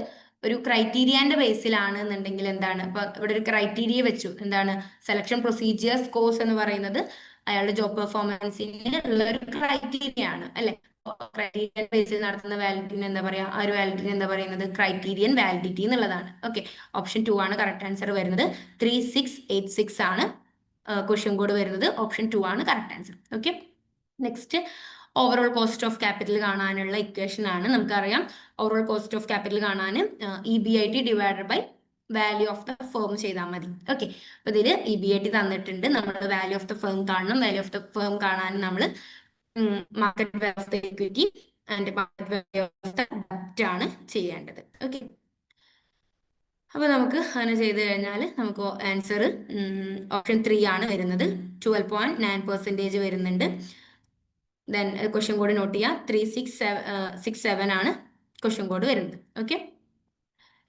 ഒരു ക്രൈറ്റീരിയന്റെ ബേസിലാണ് എന്നുണ്ടെങ്കിൽ എന്താണ്? അപ്പൊ ഇവിടെ ഒരു ക്രൈറ്റീരിയ വെച്ചു. എന്താണ്? സെലക്ഷൻ പ്രൊസീജിയർ സ്കോഴ്സ് എന്ന് പറയുന്നത് അയാളുടെ ജോബ് പെർഫോമൻസിന് ഉള്ള ഒരു ക്രൈറ്റീരിയ ആണ്, അല്ലെ? ക്രൈറ്റീരിയൻ ബേസിൽ നടത്തുന്ന വാലിഡിറ്റിന് എന്താ പറയാ? ആ ഒരു വാലിഡിറ്റി എന്താ പറയുന്നത്? ക്രൈറ്റീരിയൻ വാലിഡിറ്റി എന്നുള്ളതാണ്. ഓക്കെ, ഓപ്ഷൻ 2 ആണ് കറക്റ്റ് ആൻസർ വരുന്നത്. 3686 ആണ് ക്വസ്റ്റ്യൻ കോഡ് വരുന്നത്. ഓപ്ഷൻ 2 ആണ് correct answer. Okay, next overall cost of capital കാണാനുള്ള ഇക്വേഷൻ ആണ്. നമുക്കറിയാം ഓവറോൾ കോസ്റ്റ് ഓഫ് ക്യാപിറ്റൽ കാണാൻ EBIT divided by value of the firm ചെയ്താൽ മതി. ഓക്കെ, അപ്പൊ ഇതിൽ EBIT തന്നിട്ടുണ്ട്. നമ്മൾ വാല്യൂ ഓഫ് ദ ഫേം കാണണം. വാല്യൂ ഓഫ് ദ ഫേം കാണാൻ നമ്മൾ market value of the equity and market value of the ഡെപ്റ്റ് ആണ് ചെയ്യേണ്ടത്. ഓക്കെ, അപ്പൊ നമുക്ക് അങ്ങനെ ചെയ്ത് കഴിഞ്ഞാൽ നമുക്ക് ആൻസർ ഓപ്ഷൻ 3 ആണ് വരുന്നത്. 12.9% വരുന്നുണ്ട്. ദെൻ ക്വസ്റ്റ്യൻ കോഡ് നോട്ട് ചെയ്യുക, 3667 ആണ് ക്വസ്റ്റ്യൻ കോഡ് വരുന്നത്. ഓക്കെ,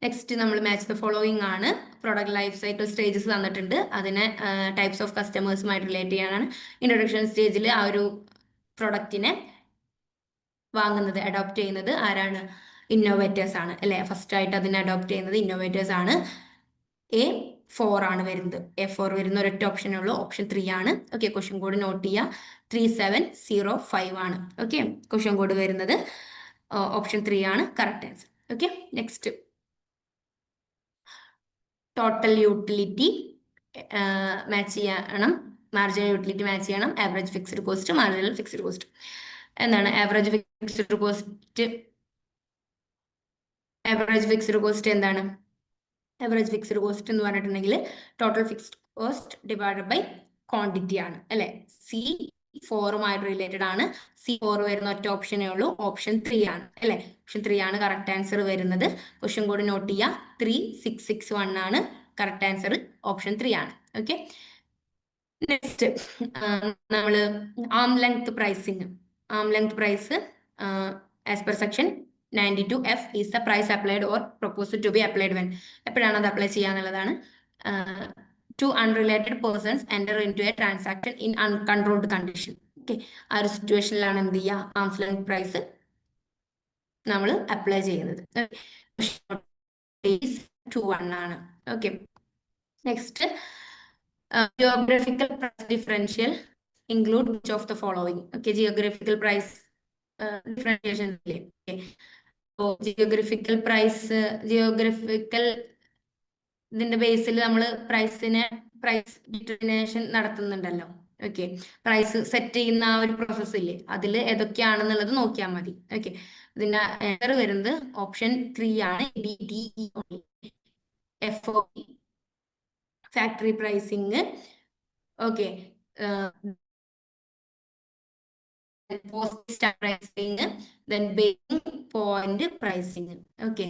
നെക്സ്റ്റ് നമ്മൾ മാച്ച് ദ ഫോളോയിങ് ആണ്. പ്രൊഡക്റ്റ് ലൈഫ് സൈക്കിൾ സ്റ്റേജസ് തന്നിട്ടുണ്ട്. അതിനെ ടൈപ്സ് ഓഫ് കസ്റ്റമേഴ്സുമായിട്ട് റിലേറ്റ് ചെയ്യാനാണ്. ഇൻട്രൊഡക്ഷൻ സ്റ്റേജിൽ ആ ഒരു പ്രൊഡക്റ്റിനെ വാങ്ങുന്നത്, അഡോപ്റ്റ് ചെയ്യുന്നത് ആരാണ്? ഇന്നോവേറ്റേഴ്സ് ആണ്, അല്ലെ? ഫസ്റ്റ് ആയിട്ട് അതിനെ അഡോപ്റ്റ് ചെയ്യുന്നത് ഇന്നോവേറ്റേഴ്സ് ആണ്. A4 ആണ് വരുന്നത്. A4 വരുന്ന ഒരൊറ്റ ഓപ്ഷനേ ഉള്ളൂ. ഓപ്ഷൻ 3 ആണ്. ഓക്കെ, ക്വസ്റ്റ്യൻ കോഡ് നോട്ട് ചെയ്യുക, 3705 ആണ്. ഓക്കെ, ക്വസ്റ്റ്യൻ കോഡ് വരുന്നത് ഓപ്ഷൻ 3 ആണ് correct answer. Okay, next total utility match ചെയ്യണം. മാർജിനൽ യൂട്ടിലിറ്റി മാച്ച് ചെയ്യണം. Average fixed cost, marginal fixed cost. എന്താണ് average fixed cost? Average fixed cost എന്താണ്? Average fixed cost എന്ന് പറഞ്ഞിട്ടുണ്ടെങ്കിൽ total fixed cost divided by quantity ആണ്, അല്ലെ? C4 related ആണ്. C4 വരുന്ന ഒറ്റ ഓപ്ഷനേ ഉള്ളൂ. ഓപ്ഷൻ 3 ആണ്, അല്ലെ? ഓപ്ഷൻ 3 ആണ് കറക്റ്റ് ആൻസർ വരുന്നത്. ക്വസ്റ്റ്യൻ കോഡ് നോട്ട് ചെയ്യുക, 3661 ആണ് കറക്റ്റ് ആൻസർ. ഓപ്ഷൻ 3 ആണ്. ഓക്കെ, നെക്സ്റ്റ് നമ്മള് arm length pricing. Arm length price as per section 92F is the price applied or proposed to be applied when. എപ്പോഴാണ് അത് apply ചെയ്യാന്നുള്ളതാണ്. To unrelated persons enter into a transaction in uncontrolled condition. Okay, ആ ഒരു സിറ്റുവേഷനിലാണ് എന്ത് ചെയ്യുക? Arms length price നമ്മൾ apply ചെയ്യുന്നത്. 2:1 ആണ്. Okay, next geographical price differential include which of the following? Okay, geographical price differentiation. Okay, so geographical ഇതിന്റെ ബേസിൽ നമ്മൾ പ്രൈസ് ഡിറ്റർമിനേഷൻ നടത്തുന്നുണ്ടല്ലോ. ഓക്കെ, പ്രൈസ് സെറ്റ് ചെയ്യുന്ന ആ ഒരു പ്രോസസ് ഇല്ലേ, അതിൽ ഏതൊക്കെയാണെന്നുള്ളത് നോക്കിയാൽ മതി. ഓക്കെ, ഇതിന്റെ ആൻസർ വരുന്നത് ഓപ്ഷൻ 3 ആണ്. DTE FOB factory pricing. Okay, pricing, then baking point pricing. Okay,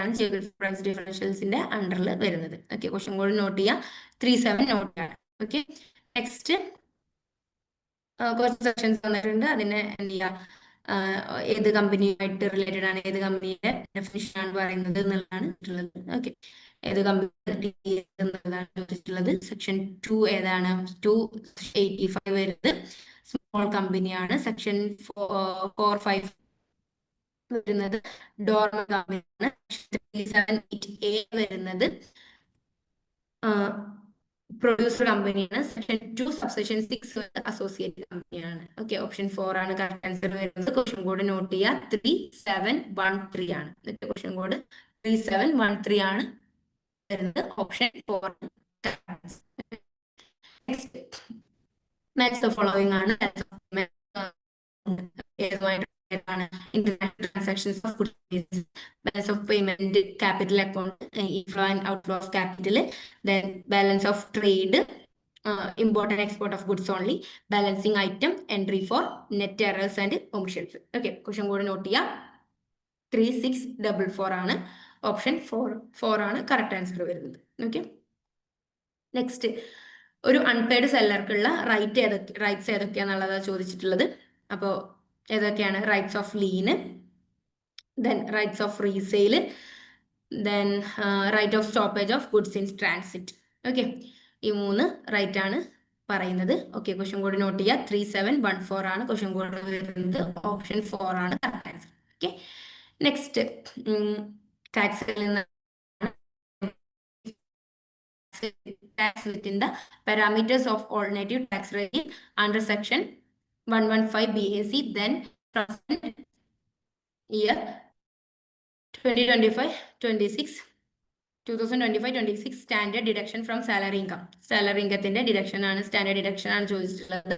ആണ് ജിയോഗ്രഫിക് പ്രൈസ് ഡിഫറൻഷ്യൽസിന്റെ അണ്ടറിൽ വരുന്നത്. ഓക്കെ, ക്വസ്റ്റ്യൻ കോഡ് നോട്ട് ചെയ്യുക, 37 നോട്ട് ആണ്. ഓക്കെ, നെക്സ്റ്റ് കുറച്ച് സെക്ഷൻസ് തന്നിട്ടുണ്ട്. അതിനെ എന്ത് ചെയ്യുക? ഏത് കമ്പനിയുമായിട്ട് റിലേറ്റഡ് ആണ്, ഏത് കമ്പനിയുടെ ഡെഫിനിഷൻ ആണ് പറയുന്നത് എന്നുള്ളതാണ് ഉള്ളത്. ഓക്കെ, ഏത് കമ്പനി എന്നുള്ളതാണ് ചോദിച്ചിട്ടുള്ളത്. സെക്ഷൻ 2 ഏതാണ്? 285 വരുന്നത് സ്മോൾ കമ്പനിയാണ്. സെക്ഷൻ 45 വരുന്നത് ഡോർമർ കമ്പനിയാണ്. 378A വരുന്നത് പ്രൊഡ്യൂസർ കമ്പനിയാണ്. സെക്ഷൻ 2 സബ്സെക്ഷൻ 6 അസോസിയേറ്റ് കമ്പനിയാണ്. ഓക്കെ, ഓപ്ഷൻ 4 ആണ് കറക്റ്റ് ആൻസർ വരുന്നത്. ക്വസ്റ്റ്യൻ കോഡ് നോട്ട് ചെയ്യുക, 3713 ആണ്. ക്വസ്റ്റ്യൻ കോഡ് 3713 ആണ് വരുന്നത്. ഓപ്ഷൻ 4 മാച്ച് ദ ഫോളോവിംഗ് ആണ്. International transactions of goods, balance of payment, capital account, inflow and outflow of capital, then balance of trade, import and export of goods only, balancing item, entry for net errors and omissions. Okay, question code note here 3644 ആണ്. Option 4 ആണ് correct answer വരുന്നത്. Okay, next ഒരു unpaid സെല്ലർക്കുള്ള rights ഏതൊക്കെയാണെന്നുള്ളതാണ് ചോദിച്ചിട്ടുള്ളത്. അപ്പോൾ ഏതൊക്കെയാണ്? Rights of lien, then rights of resale, then right of stoppage of goods in transit. Okay, ഈ 3 റൈറ്റ് ആണ് പറയുന്നത്. ഓക്കെ, ക്വസ്റ്റ്യൻ കോഡ് നോട്ട് ചെയ്യുക, 3714 ആണ് ക്വസ്റ്റ്യൻ കോഡ് വരുന്നത്. ഓപ്ഷൻ 4 ആണ് കറക്റ്റ് ആൻസർ. ഓക്കെ, നെക്സ്റ്റ് ടാക്സിൽ നിന്ന് tax within the parameters of alternative tax regime under section 115 BAC, then year 2025-26 standard deduction from salary income. Salary income deduction ആണ്, standard deduction ആണ് ചോദിച്ചിട്ടുള്ളത്.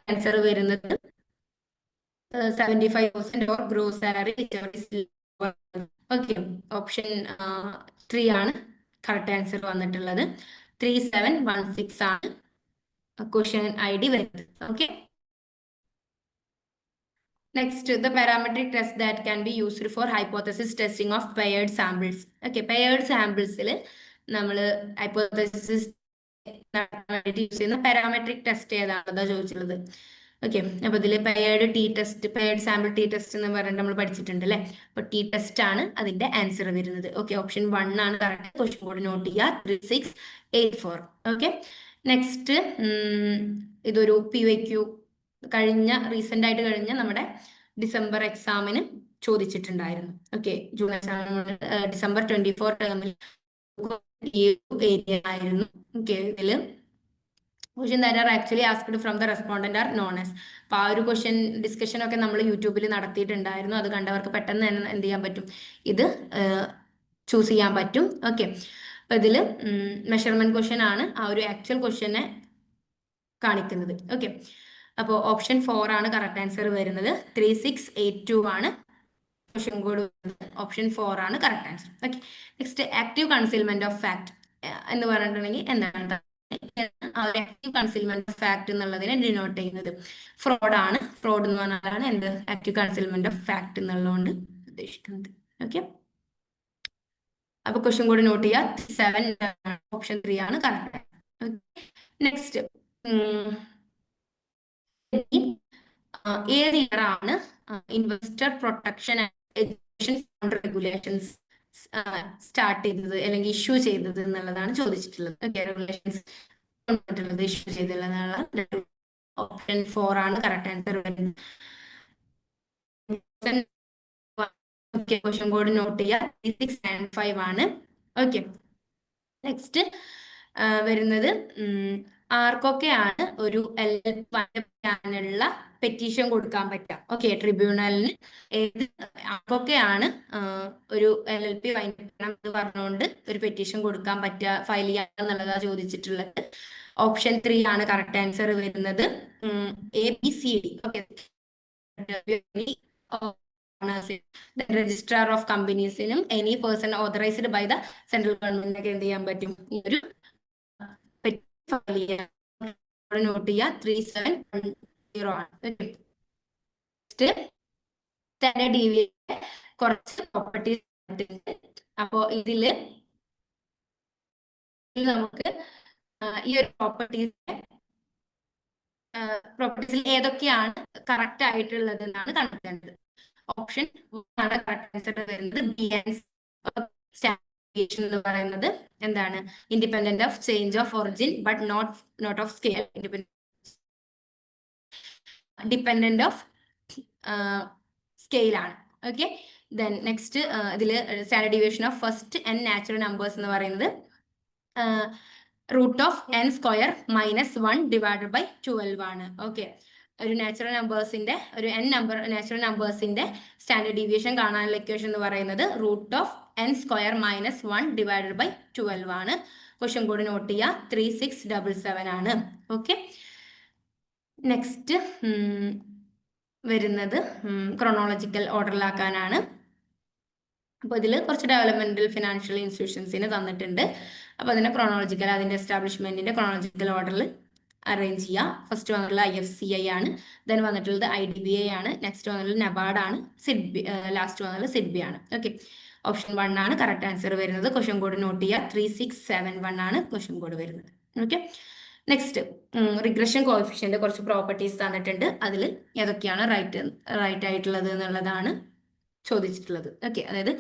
Answer വരുന്നത് 75% or gross salary. Okay, option 3 ആണ് correct answer വന്നിട്ടുള്ളത്. 3716 ആണ് question ID വരുന്നത്. Okay, next, the parametric test that can be used for hypothesis testing of paired samples. Okay, paired samples നമ്മൾ hypothesis use ചെയ്യുന്ന parametric test ഏതാണെന്നാ ചോദിച്ചിട്ടുള്ളത്. Okay, അപ്പൊ ഇതിൽ paired sample T test എന്ന് പറഞ്ഞിട്ട് നമ്മൾ പഠിച്ചിട്ടുണ്ട് അല്ലെ. അപ്പൊ ടി ടെസ്റ്റ് ആണ് അതിന്റെ ആൻസർ വരുന്നത്. ഓക്കെ, ഓപ്ഷൻ 1 ആണ് കറക്റ്റ്. ക്വസ്റ്റ്യൻ കോഡ് നോട്ട് ചെയ്യുക, 3684. ഓക്കെ, നെക്സ്റ്റ് ഇതൊരു PYQ റീസെന്റ് ആയിട്ട് കഴിഞ്ഞ നമ്മുടെ ഡിസംബർ എക്സാമിന് ചോദിച്ചിട്ടുണ്ടായിരുന്നു. ഓക്കെ, ജൂൺ എക്സാമിന് ഡിസംബർ 24 ടേമിൽ ഏരിയ ആയിരുന്നു. ഓക്കെ, ഇതില് question that are actually asked from the respondent are known as. അപ്പൊ ആ ഒരു ക്വസ്റ്റ്യൻ ഡിസ്കഷൻ ഒക്കെ നമ്മൾ യൂട്യൂബിൽ നടത്തിയിട്ടുണ്ടായിരുന്നു. അത് കണ്ടവർക്ക് പെട്ടെന്ന് തന്നെ എന്ത് ചെയ്യാൻ പറ്റും, ഇത് ചൂസ് ചെയ്യാൻ പറ്റും. ഓക്കെ, അപ്പൊ ഇതില് മെഷർമെന്റ് ക്വസ്റ്റ്യൻ ആണ് ആ ഒരു ആക്ച്വൽ ക്വസ്റ്റ്യനെ കാണിക്കുന്നത്. ഓക്കെ, അപ്പോൾ ഓപ്ഷൻ 4 ആണ് കറക്റ്റ് ആൻസർ വരുന്നത്. 3682 ആണ് ക്വസ്റ്റ്യൻ കോഡ് വരുന്നത്. ഓപ്ഷൻ 4 ആണ് correct answer. Okay, next active concealment of fact എന്ന് പറഞ്ഞിട്ടുണ്ടെങ്കിൽ എന്താണ്? ആക്റ്റീവ് കൺസീൽമെന്റ് ഓഫ് ഫാക്ട് എന്നുള്ളതിനെ ഡിനോട്ട് ചെയ്യുന്നത് ഫ്രോഡ് ആണ്. ഫ്രോഡ് എന്ന് പറഞ്ഞാലാണ് എന്ത് ആക്റ്റീവ് കൺസീൽമെന്റ് ഓഫ് ഫാക്ട് എന്നുള്ളതുകൊണ്ട് ഉദ്ദേശിക്കുന്നത്. ഓക്കെ, അപ്പൊ ക്വസ്റ്റ്യൻ കോഡ് നോട്ട് ചെയ്യുക, 7 ഓപ്ഷൻ 3 ആണ് കറക്റ്റ്. നെക്സ്റ്റ് ഏത് ഇയർ ആണ് investor protection education fund regulations start ചെയ്തത് അല്ലെങ്കിൽ ഇഷ്യൂ ചെയ്തത് എന്നുള്ളതാണ് ചോദിച്ചിട്ടുള്ളത്. ഓക്കെ, റെഗുലേഷൻസ് ഇഷ്യൂ ചെയ്തതെന്നുള്ള ഓപ്ഷൻ 4 ആണ് കറക്റ്റ് ആൻസർ വരുന്നത്. ഓക്കെ, ക്വസ്റ്റ്യൻ കോഡ് നോട്ട് ചെയ്യുക, 3695 ആണ്. ഓക്കെ, നെക്സ്റ്റ് വരുന്നത് ആർക്കൊക്കെയാണ് ഒരു LLP പെറ്റീഷൻ കൊടുക്കാൻ പറ്റുക? ഓക്കെ, ട്രിബ്യൂണലിന് ആർക്കൊക്കെയാണ് ഒരു LLP എന്ന് പറഞ്ഞുകൊണ്ട് ഒരു പെറ്റീഷൻ കൊടുക്കാൻ പറ്റുക, ഫയൽ ചെയ്യുക എന്നുള്ളതാണ് ചോദിച്ചിട്ടുള്ളത്. ഓപ്ഷൻ 3 ആണ് കറക്റ്റ് ആൻസർ വരുന്നത്. ABCD. ഓക്കെ, രജിസ്ട്രാർ ഓഫ് കമ്പനീസിനും any person authorised by the central government ഒക്കെ എന്ത് ചെയ്യാൻ പറ്റും, ഈ ഒരു നോട്ട് ചെയ്യുക, 3710 ആണ്. സ്റ്റാൻഡേർഡ് ഡീവിയേഷന്റെ കുറച്ച് പ്രോപ്പർട്ടീസ്. അപ്പോ ഇതില് നമുക്ക് ഈ ഒരു പ്രോപ്പർട്ടീസിൽ ഏതൊക്കെയാണ് കറക്റ്റ് ആയിട്ടുള്ളത് എന്നാണ് കണ്ടെത്തേണ്ടത്. ഓപ്ഷൻ ആണ് കറക്റ്റ് ആൻസർ വരുന്നത്. ബി ആൻഡ് സ്റ്റാൻഡേർഡ് എന്ന് പറയുന്നത് എന്താണ്? Independent of change of origin but not of scale. Dependent of scale ആണ്. ഓക്കെ, ദെൻ നെക്സ്റ്റ് ഇതിൽ standard deviation of first n natural numbers എന്ന് പറയുന്നത് root of n square minus 1 divided by 12 ആണ്. Okay, ഒരു natural നമ്പേഴ്സിന്റെ ഒരു n number natural നമ്പേഴ്സിന്റെ standard deviation കാണാനുള്ള ഇക്വേഷൻ എന്ന് പറയുന്നത് root of n square minus 1 divided by 12 ആണ്. ക്വസ്റ്റ്യൻ കോഡ് നോട്ട് ചെയ്യുക, 3677 ആണ്. ഓക്കെ, നെക്സ്റ്റ് വരുന്നത് ക്രോണോളജിക്കൽ ഓർഡറിലാക്കാനാണ്. അപ്പോൾ ഇതിൽ കുറച്ച് ഡെവലപ്മെന്റൽ ഫിനാൻഷ്യൽ ഇൻസ്റ്റിറ്റ്യൂഷൻസിന് തന്നിട്ടുണ്ട്. അപ്പോൾ അതിന്റെ ക്രോണോളജിക്കൽ, അതിന്റെ എസ്റ്റാബ്ലിഷ്മെന്റിന്റെ ക്രോണോളജിക്കൽ ഓർഡറിൽ അറേഞ്ച് ചെയ്യുക. ഫസ്റ്റ് വന്നിട്ടുള്ള IFCI ആണ്, ദെൻ വന്നിട്ടുള്ളത് IDBI ആണ്, നെക്സ്റ്റ് വന്നിട്ടുള്ളത് നബാർഡ് ആണ്, സിഡ്ബി, ലാസ്റ്റ് വന്നിട്ടുള്ളത് സിഡ്ബി ആണ്. ഓക്കെ, ഓപ്ഷൻ 1 ആണ് കറക്റ്റ് ആൻസർ വരുന്നത്. ക്വസ്റ്റ്യൻ കോഡ് നോട്ട് ചെയ്യുക, 3671 ആണ് ക്വസ്റ്റ്യൻ കോഡ് വരുന്നത്. ഓക്കെ, നെക്സ്റ്റ് റിഗ്രഷൻ കോഎഫിഷ്യന്റ് കുറച്ച് പ്രോപ്പർട്ടീസ് തന്നിട്ടുണ്ട്. അതിൽ ഏതൊക്കെയാണ് റൈറ്റ് ആയിട്ടുള്ളത് എന്നുള്ളതാണ് ചോദിച്ചിട്ടുള്ളത്. ഓക്കെ, അതായത്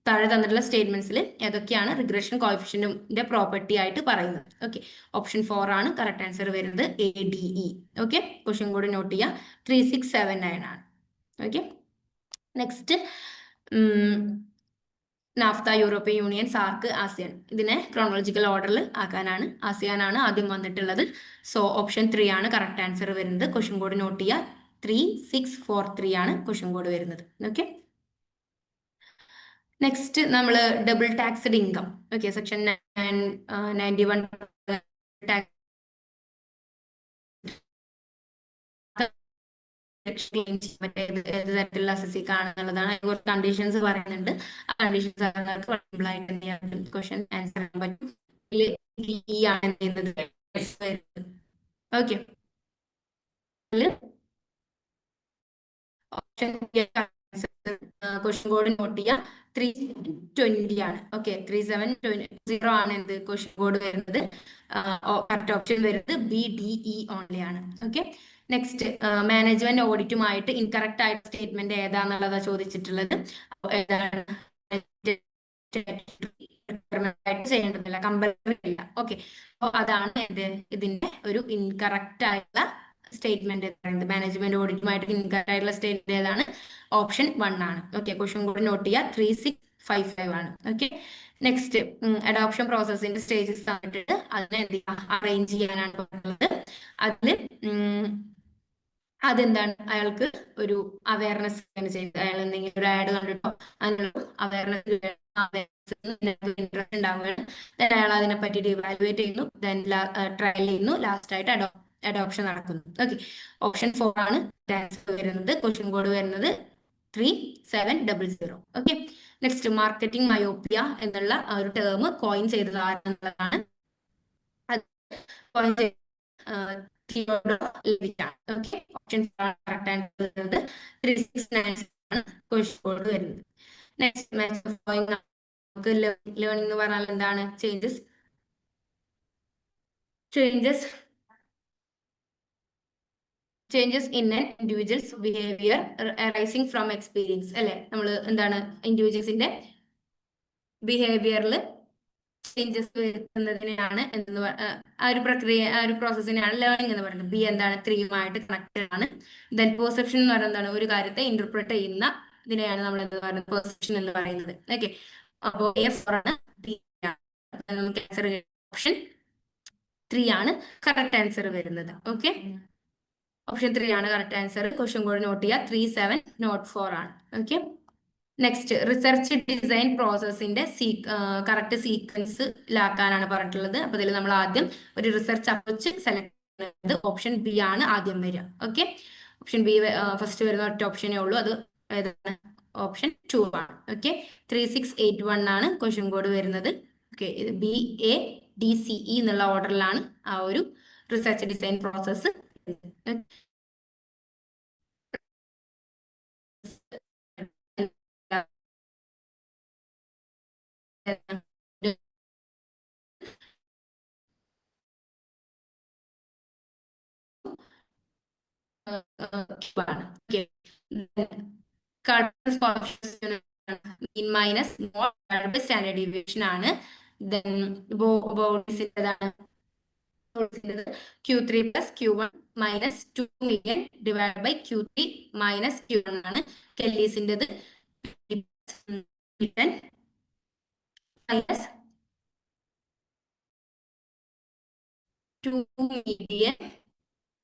താഴെ തന്നിട്ടുള്ള സ്റ്റേറ്റ്മെന്റ്സിൽ ഏതൊക്കെയാണ് റിഗ്രഷൻ കോഎഫിഷ്യന്റിന്റെ പ്രോപ്പർട്ടി ആയിട്ട് പറയുന്നത്. ഓക്കെ, ഓപ്ഷൻ 4 ആണ് കറക്റ്റ് ആൻസർ വരുന്നത്, ADE. Okay, question code note ചെയ്യുക, 3679 ആണ്. Okay, next NAFTA, European Union, SAARC, ASEAN. ഇതിനെ ക്രോണോളജിക്കൽ ഓർഡറിൽ ആക്കാനാണ്. ആസിയാൻ ആണ് ആദ്യം വന്നിട്ടുള്ളത്. സോ ഓപ്ഷൻ 3 ആണ് കറക്റ്റ് ആൻസർ വരുന്നത്. ക്വസ്റ്റ്യൻ കോഡ് നോട്ട് ചെയ്യുക, 3643 ആണ് ക്വസ്റ്റ്യൻ കോഡ് വരുന്നത്. ഓക്കെ, നെക്സ്റ്റ് നമ്മൾ double taxed income. Okay, section 91 തരത്തിലുള്ള അസസി കാണുന്നുള്ളതാണ്. കുറച്ച് കണ്ടീഷൻസ് പറയുന്നുണ്ട്. ആ കണ്ടീഷൻസ് ക്വസ്റ്റ്യൻ ആൻസർ ചെയ്യാൻ പറ്റും. Okay, option question code note ചെയ്യുക, 320 ആണ്. ഓക്കെ, 3720 ആണ് എന്ത് ക്വസ്റ്റ്യൻ കോഡ് വരുന്നത്. കറക്റ്റ് ഓപ്ഷൻ വരുന്നത് BDE ഓൺലി ആണ്. ഓക്കെ, നെക്സ്റ്റ് മാനേജ്മെന്റ് ഓഡിറ്റുമായിട്ട് ഇൻകറക്റ്റ് ആയിട്ട് സ്റ്റേറ്റ്മെന്റ് ഏതാന്നുള്ളതാ ചോദിച്ചിട്ടുള്ളത്. ഏതാണ്? ചെയ്യേണ്ടതില്ല, കമ്പൽസറി ഇല്ല. ഓക്കെ, അപ്പോൾ അതാണ് ഇതിന്റെ ഒരു ഇൻകറക്റ്റ് ആയിട്ടുള്ള സ്റ്റേറ്റ്മെന്റ് പറയുന്നത്. മാനേജ്മെന്റ് ഓഡിറ്റുമായിട്ട് ഇൻകറക്റ്റ് ആയിട്ടുള്ള സ്റ്റേറ്റ്മെന്റ് ഏതാണ്? ഓപ്ഷൻ 1 ആണ്. ഓക്കെ, ക്വസ്റ്റ്യൻ കൂടെ നോട്ട് ചെയ്യുക, 3655 ആണ്. ഓക്കെ, നെക്സ്റ്റ് അഡോപ്ഷൻ പ്രോസസ്സിന്റെ സ്റ്റേജസ് തന്നിട്ട് അതിനെ എന്ത് ചെയ്യുക, അറേഞ്ച് ചെയ്യാനാണ് പറഞ്ഞത്. അതില് അതെന്താണ്, അയാൾക്ക് ഒരു അവയർനെസ് ചെയ്ത് അയാൾ എന്തെങ്കിലും ഒരു ആഡ് കണ്ടിട്ടോ അതിനുള്ള അവയർനെസ് ഇൻട്രസ്റ്റ് ഉണ്ടാവുകയാണ്. അയാൾ അതിനെ പറ്റിയിട്ട് ഇവാലുവേറ്റ് ചെയ്യുന്നു, ദെൻ ട്രയൽ ചെയ്യുന്നു, ലാസ്റ്റ് ആയിട്ട് അഡോപ്ഷൻ നടക്കുന്നു. ഓക്കെ, ഓപ്ഷൻ 4 ആണ് ആൻസർ വരുന്നത്. ക്വസ്റ്റ്യൻ കോഡ് വരുന്നത് 3700. ഓക്കെ, നെക്സ്റ്റ് മാർക്കറ്റിംഗ് മയോപ്പിയ എന്നുള്ള ഒരു ടേം കോയിൻ ചെയ്തത് ആരെന്നുള്ളതാണ്. കോയിൻ ചെയ്ത ഓപ്ഷൻ കറക്റ്റ് ആൻസർ വരുന്നത് 3696 ആണ് ക്വസ്റ്റ്യൻ കോഡ് വരുന്നത്. നെക്സ്റ്റ് നമുക്ക് ലേണിംഗ് എന്ന് പറഞ്ഞാൽ എന്താണ്? Changes in an individuals behaviour arising from experience അല്ലെ. നമ്മൾ എന്താണ് ഇൻഡിവിജ്വൽസിന്റെ ബിഹേവിയറിൽ ചേഞ്ചസ് വരുത്തുന്നതിനെയാണ് ആ ഒരു പ്രക്രിയ, ആ ഒരു പ്രോസസ്സിനെയാണ് ലേണിംഗ് എന്ന് പറയുന്നത്. ബി എന്താണ്? 3യുമായിട്ട് കണക്റ്റഡ് ആണ്. ദെൻ പെർസെപ്ഷൻ എന്ന് പറയുന്നത് എന്താണ്? ഒരു കാര്യത്തെ ഇന്റർപ്രറ്റ് ചെയ്യുന്ന ഇതിനെയാണ് നമ്മൾ എന്ത് പറയുന്നത്? പെർസെപ്ഷൻ എന്ന് പറയുന്നത്. ഓക്കെ, അപ്പോൾ നമുക്ക് ആൻസർ ഓപ്ഷൻ 3 ആണ് കറക്റ്റ് ആൻസർ വരുന്നത്. ഓക്കെ, ഓപ്ഷൻ 3 ആണ് correct answer. Question code note ചെയ്യുക, 3704 ആണ്. ഓക്കെ, നെക്സ്റ്റ് റിസർച്ച് ഡിസൈൻ പ്രോസസ്സിന്റെ കറക്റ്റ് സീക്വൻസിലാക്കാനാണ് പറഞ്ഞിട്ടുള്ളത്. അപ്പൊ ഇതിൽ നമ്മൾ ആദ്യം ഒരു റിസർച്ച് അപ്രോച്ച് സെലക്ട് ചെയ്യുന്നത് ഓപ്ഷൻ ബി ആണ് ആദ്യം വരിക. ഓക്കെ, ഓപ്ഷൻ ബി ഫസ്റ്റ് വരുന്ന ഒറ്റ ഓപ്ഷനേ ഉള്ളൂ, അത് ഏതാണ്? ഓപ്ഷൻ 2 ആണ്. ഓക്കെ, 3681 ആണ് ക്വസ്റ്റ്യൻ കോഡ് വരുന്നത്. ഓക്കെ, BADCE എന്നുള്ള ഓർഡറിലാണ് ആ ഒരു research design process. Cardinal coefficient mean minus mod divided by standard deviation ആണ്. Then bodies Q3 plus Q1 minus 2 million divided by Q3 minus Q1 ആണ്. Kellysൻ്റെത് minus 2 million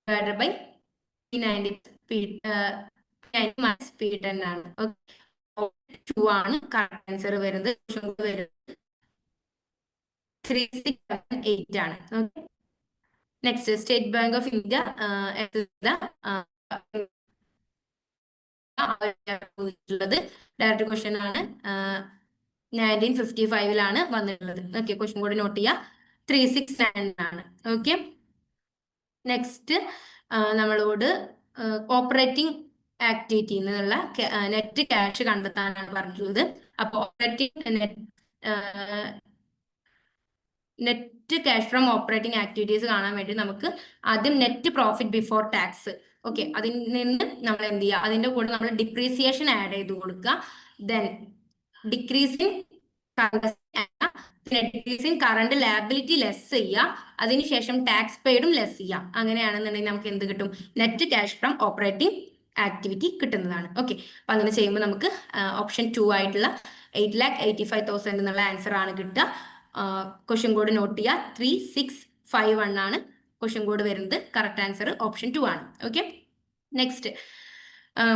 divided by 90 speed minus speed ആണ്. 2 ആണ് correct answer വരുന്നത്. 3678 ആണ്. Next state bank of India direct question ആണ്. 1955 വന്നിട്ടുള്ളത്. Okay, question കൂടി not ചെയ്യുക. 369 ആണ്. ഓക്കെ, നെക്സ്റ്റ് നമ്മളോട് ഓപ്പറേറ്റിംഗ് ആക്ടിവിറ്റി എന്നുള്ള നെറ്റ് ക്യാഷ് കണ്ടെത്താനാണ് പറഞ്ഞിട്ടുള്ളത്. അപ്പൊ operating net cash from operating activities കാണാൻ വേണ്ടി നമുക്ക് ആദ്യം net profit before tax. Okay, അതിൽ നിന്ന് നമ്മൾ എന്ത് ചെയ്യുക, അതിന്റെ കൂടെ നമ്മൾ ഡിപ്രീസിയേഷൻ ആഡ് ചെയ്ത് കൊടുക്കുക. Then decreasing current liability less ചെയ്യുക. അതിനുശേഷം ടാക്സ് പെയ്ഡും ലെസ് ചെയ്യുക. അങ്ങനെയാണെന്നുണ്ടെങ്കിൽ നമുക്ക് എന്ത് കിട്ടും? Net cash from operating activity കിട്ടുന്നതാണ്. ഓക്കെ, അപ്പൊ അങ്ങനെ ചെയ്യുമ്പോൾ നമുക്ക് ഓപ്ഷൻ 2 ആയിട്ടുള്ള 8,85,000 എന്നുള്ള ആൻസർ ആണ് കിട്ടുക. ക്വസ്റ്റ്യൻ കോഡ് നോട്ട് ചെയ്യുക. 3651 ആണ് ക്വസ്റ്റ്യൻ കോഡ് വരുന്നത്. കറക്റ്റ് ആൻസർ ഓപ്ഷൻ 2 ആണ്. ഓക്കെ, നെക്സ്റ്റ്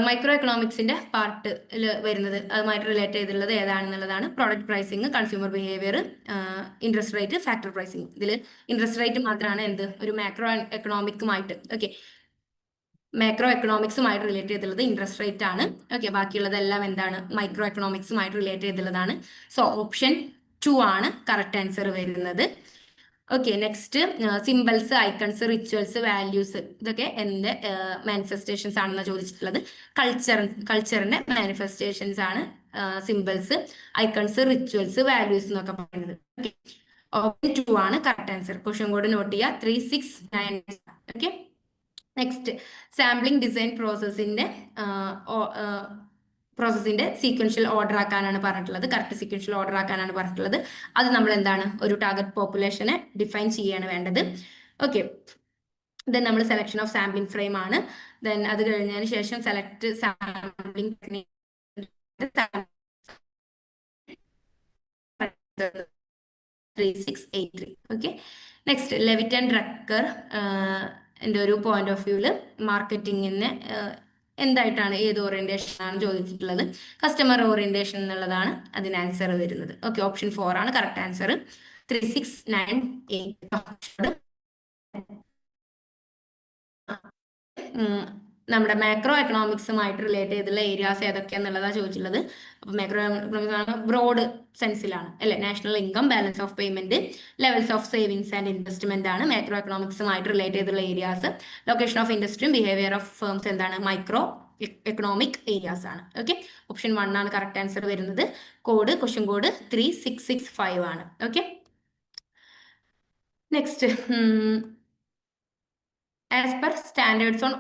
മൈക്രോ എക്കണോമിക്സിന്റെ പാർട്ടിൽ വരുന്നത് അതുമായിട്ട് റിലേറ്റ് ചെയ്തിട്ടുള്ളത് ഏതാണെന്നുള്ളതാണ്. Product pricing, consumer behaviour, interest rate, factor pricing. ഇതിൽ ഇൻട്രസ്റ്റ് റേറ്റ് മാത്രമാണ് എന്ത് ഒരു മാക്രോ എക്കണോമിക്കുമായിട്ട് മാക്രോ എക്കണോമിക്സുമായിട്ട് റിലേറ്റ് ചെയ്തിട്ടുള്ളത് ഇൻട്രസ്റ്റ് റേറ്റ് ആണ്. ഓക്കെ, ബാക്കിയുള്ളതെല്ലാം എന്താണ് മൈക്രോ എക്കണോമിക്സുമായിട്ട് റിലേറ്റ് ചെയ്തിട്ടുള്ളതാണ്. സോ ഓപ്ഷൻ 2 ആണ് കറക്റ്റ് ആൻസർ വരുന്നത്. Okay, next symbols, icons, rituals, values ഇതൊക്കെ എന്ത് മാനിഫെസ്റ്റേഷൻസ് ആണെന്ന് ചോദിച്ചിട്ടുള്ളത്. കൾച്ചറിന്റെ മാനിഫെസ്റ്റേഷൻസ് ആണ് സിംബൽസ്, ഐക്കൺസ്, റിച്വൽസ്, വാല്യൂസ് എന്നൊക്കെ പറയുന്നത്. ഓപ്ഷൻ 2 ആണ് correct answer. Question code note ചെയ്യുക. 369. ഓക്കെ, നെക്സ്റ്റ് സാമ്പിളിംഗ് ഡിസൈൻ പ്രോസസ്സിന്റെ സീക്വൻഷ്യൽ ഓർഡർ ആക്കാനാണ് പറഞ്ഞിട്ടുള്ളത്. കറക്റ്റ് സീക്വൻഷ്യൽ ഓർഡർ ആക്കാനാണ് പറഞ്ഞിട്ടുള്ളത്. അത് നമ്മൾ എന്താണ് ഒരു ടാർഗറ്റ് പോപ്പുലേഷനെ ഡിഫൈൻ ചെയ്യാണ് വേണ്ടത്. ഓക്കെ, ദെൻ നമ്മൾ സെലക്ഷൻ ഓഫ് സാമ്പിളിംഗ് ഫ്രെയിം ആണ്. ദെൻ അത് കഴിഞ്ഞതിന് ശേഷം select sampling 3683. Okay, next Leavitt and Drucker എൻ്റെ ഒരു പോയിന്റ് ഓഫ് വ്യൂവിൽ മാർക്കറ്റിങ്ങിന് എന്തായിട്ടാണ്, ഏത് ഓറിയന്റേഷൻ ആണ് ചോദിച്ചിട്ടുള്ളത്? കസ്റ്റമർ ഓറിയന്റേഷൻ എന്നുള്ളതാണ് അതിന് ആൻസർ വരുന്നത്. ഓക്കെ, ഓപ്ഷൻ 4 ആണ് കറക്റ്റ് ആൻസർ. 3698. നമ്മുടെ മാക്രോ എക്കണോമിക്സുമായിട്ട് റിലേറ്റ് ചെയ്തുള്ള ഏരിയാസ് ഏതൊക്കെയാന്നുള്ളതാണ് ചോദിച്ചിട്ടുള്ളത്. അപ്പൊ മാക്രോ എക്കണോമിക്സ് ബ്രോഡ് സെൻസിലാണ് അല്ലെ. National income, balance of payment, levels of savings and investment ആണ് മാക്രോ എക്കണോമിക്സുമായിട്ട് റിലേറ്റ് ചെയ്തുള്ള ഏരിയാസ്. ലൊക്കേഷൻ ഓഫ് ഇൻഡസ്ട്രിയും ബിഹേവിയർ ഓഫ് ഫേംസ് എന്താണ് മൈക്രോ എക്കണോമിക് ഏരിയാസ് ആണ്. ഓക്കെ, ഓപ്ഷൻ 1 ആണ് കറക്റ്റ് ആൻസർ വരുന്നത്. കോഡ് ക്വസ്റ്റ്യൻ കോഡ് 3665 ആണ്. Okay, next as per standards on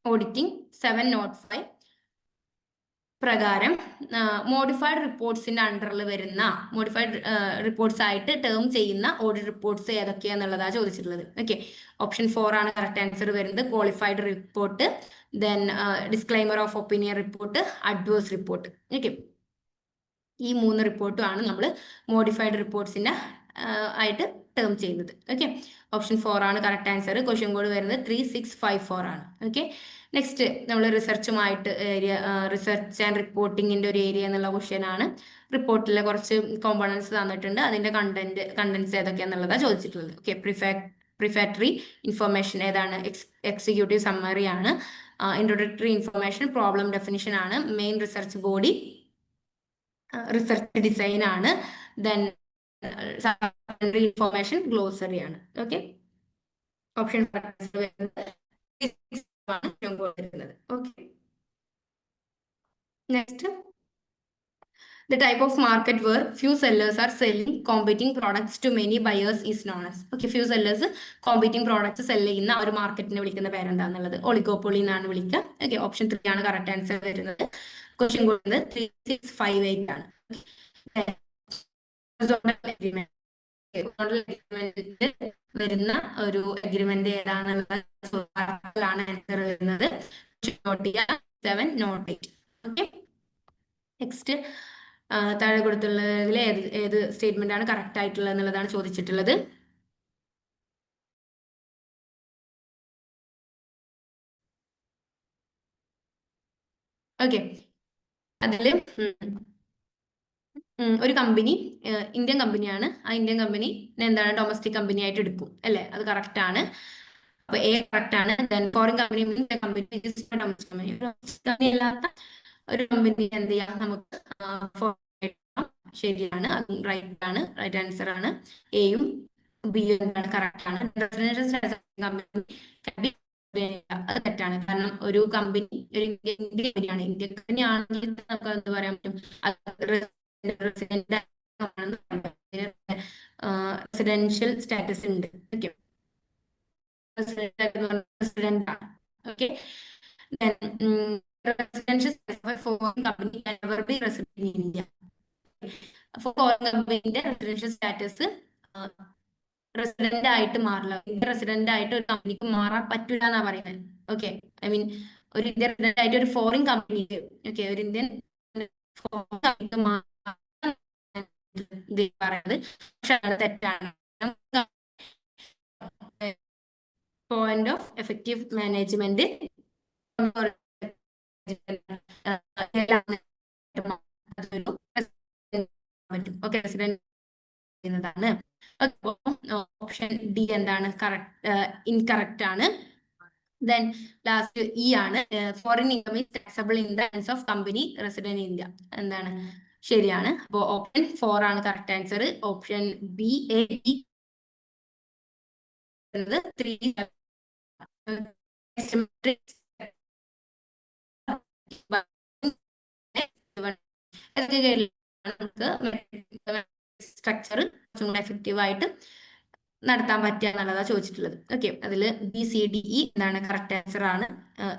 auditing 705 പ്രകാരം മോഡിഫൈഡ് റിപ്പോർട്ട്സിന്റെ അണ്ടറിൽ വരുന്ന മോഡിഫൈഡ് റിപ്പോർട്ട്സ് ആയിട്ട് ടേം ചെയ്യുന്ന ഓഡിറ്റ് റിപ്പോർട്ട്സ് ഏതൊക്കെയാന്നുള്ളതാണ് ചോദിച്ചിട്ടുള്ളത്. ഓക്കെ, ഓപ്ഷൻ 4 ആണ് കറക്റ്റ് ആൻസർ വരുന്നത്. Qualified report, then disclaimer of opinion report, adverse report. Okay, ഈ 3 റിപ്പോർട്ടും ആണ് നമ്മൾ മോഡിഫൈഡ് റിപ്പോർട്ട്സിന്റെ ആയിട്ട് ടേം ചെയ്യുന്നത്. ഓക്കെ, ഓപ്ഷൻ 4 ആണ് കറക്റ്റ് ആൻസർ. ക്വസ്റ്റ്യൻ കോഡ് വരുന്നത് 3654 ആണ്. ഓക്കെ, നെക്സ്റ്റ് നമ്മൾ റിസർച്ചുമായിട്ട് റിസർച്ച് ആൻഡ് റിപ്പോർട്ടിങ്ങിന്റെ ഒരു ഏരിയ എന്നുള്ള ക്വസ്റ്റ്യൻ ആണ്. റിപ്പോർട്ടിലെ കുറച്ച് കോമ്പോണൻസ് തന്നിട്ടുണ്ട്. അതിന്റെ കണ്ടന്റ്സ് ഏതൊക്കെയാന്നുള്ളതാണ് ചോദിച്ചിട്ടുള്ളത്. ഓക്കെ, പ്രിഫാക്ടറി ഇൻഫർമേഷൻ ഏതാണ്? എക്സിക്യൂട്ടീവ് സമ്മറി ആണ്. ഇൻട്രോഡക്ടറി ഇൻഫർമേഷൻ പ്രോബ്ലം ഡെഫിനിഷൻ ആണ്. Main research body research design ആണ്. ദെൻ ഇൻഫർമേഷൻ ഗ്ലോസറി ആണ്. Okay, option okay, next The type of market where few sellers are selling competing products to many buyers is known as. Okay, few sellers competing products sell ചെയ്യുന്ന ഒരു മാർക്കറ്റിനെ വിളിക്കുന്ന പേരെന്താന്നുള്ളത് oligopoly എന്നാണ് വിളിക്കുക. Okay, option 3 ആണ് correct answer വരുന്നത്. Question കൊടുക്കുന്നത് 3658 ആണ്. വരുന്ന ഒരു അഗ്രിമെന്റ് ഏതാണെന്നുള്ളതാണ് ആൻസർ വരുന്നത്. നോട്ട് ചെയ്യുക 7 നോട്ട് 8. ഓക്കെ, നെക്സ്റ്റ് താഴെ കൊടുത്തുള്ളതിൽ ഏത് സ്റ്റേറ്റ്മെന്റ് ആണ് കറക്റ്റ് ആയിട്ടുള്ളത് എന്നുള്ളതാണ് ചോദിച്ചിട്ടുള്ളത്. ഓക്കെ, അതില് ഒരു കമ്പനി ഇന്ത്യൻ കമ്പനിയാണ്. ആ ഇന്ത്യൻ കമ്പനി എന്താണ് ഡൊമസ്റ്റിക് കമ്പനി ആയിട്ട് എടുക്കും അല്ലെ? അത് കറക്റ്റ് ആണ്. അപ്പൊ എ കറക്റ്റ് ആണ്. Foreign company means company domestic company അല്ലാത്ത ഒരു കമ്പനി എന്ത് ചെയ്യാം നമുക്ക് ശരിയാണ്, അതും റൈറ്റ് ആണ്, റൈറ്റ് ആൻസർ ആണ്. എയും ബിയും എന്താണ് കറക്റ്റ് ആണ്. അത് തെറ്റാണ്. കാരണം ഒരു കമ്പനി ഒരു ഇന്ത്യൻ കമ്പനിയാണ്. ഇന്ത്യൻ കമ്പനി ആണെങ്കിൽ നമുക്ക് എന്ത് പറയാൻ പറ്റും, റെസിഡൻഷ്യൽ സ്റ്റാറ്റസ് ഉണ്ട്. ഓക്കെ, റെസിഡന്റ് ആണ്. Okay, residential for foreign company can never be resident in India. For foreign company residential status resident ആയിട്ട് മാറില്ല. ഇന്ത്യ റെസിഡന്റ് ആയിട്ട് ഒരു കമ്പനിക്ക് മാറാൻ പറ്റില്ല എന്നാ പറയുന്നത്. ഓക്കെ, ഐ മീൻ ഒരു ഇന്ത്യ റെസിഡന്റ് ആയിട്ട് ഒരു ഫോറിൻ കമ്പനിക്ക്, ഓക്കെ, ഒരു ഇന്ത്യൻ കമ്പനിക്ക് പറയുന്നത്, പക്ഷെ അത് തെറ്റാണ്. Point of effective management option D എന്താണ് ഇൻകറക്റ്റ് ആണ്. ദെൻ ലാസ്റ്റ് ഇ ആണ്. Foreign income is taxable in the hands of company resident India എന്താണ് ശരിയാണ്. അപ്പോൾ ഓപ്ഷൻ 4 ആണ് correct answer. Option B A D 3 structure effective ആയിട്ട് നടത്താൻ പറ്റുക എന്നുള്ളതാണ് ചോദിച്ചിട്ടുള്ളത്. ഓക്കെ, അതിൽ ബി സി ഡി ഇ എന്താണ് കറക്റ്റ് ആൻസർ ആണ്.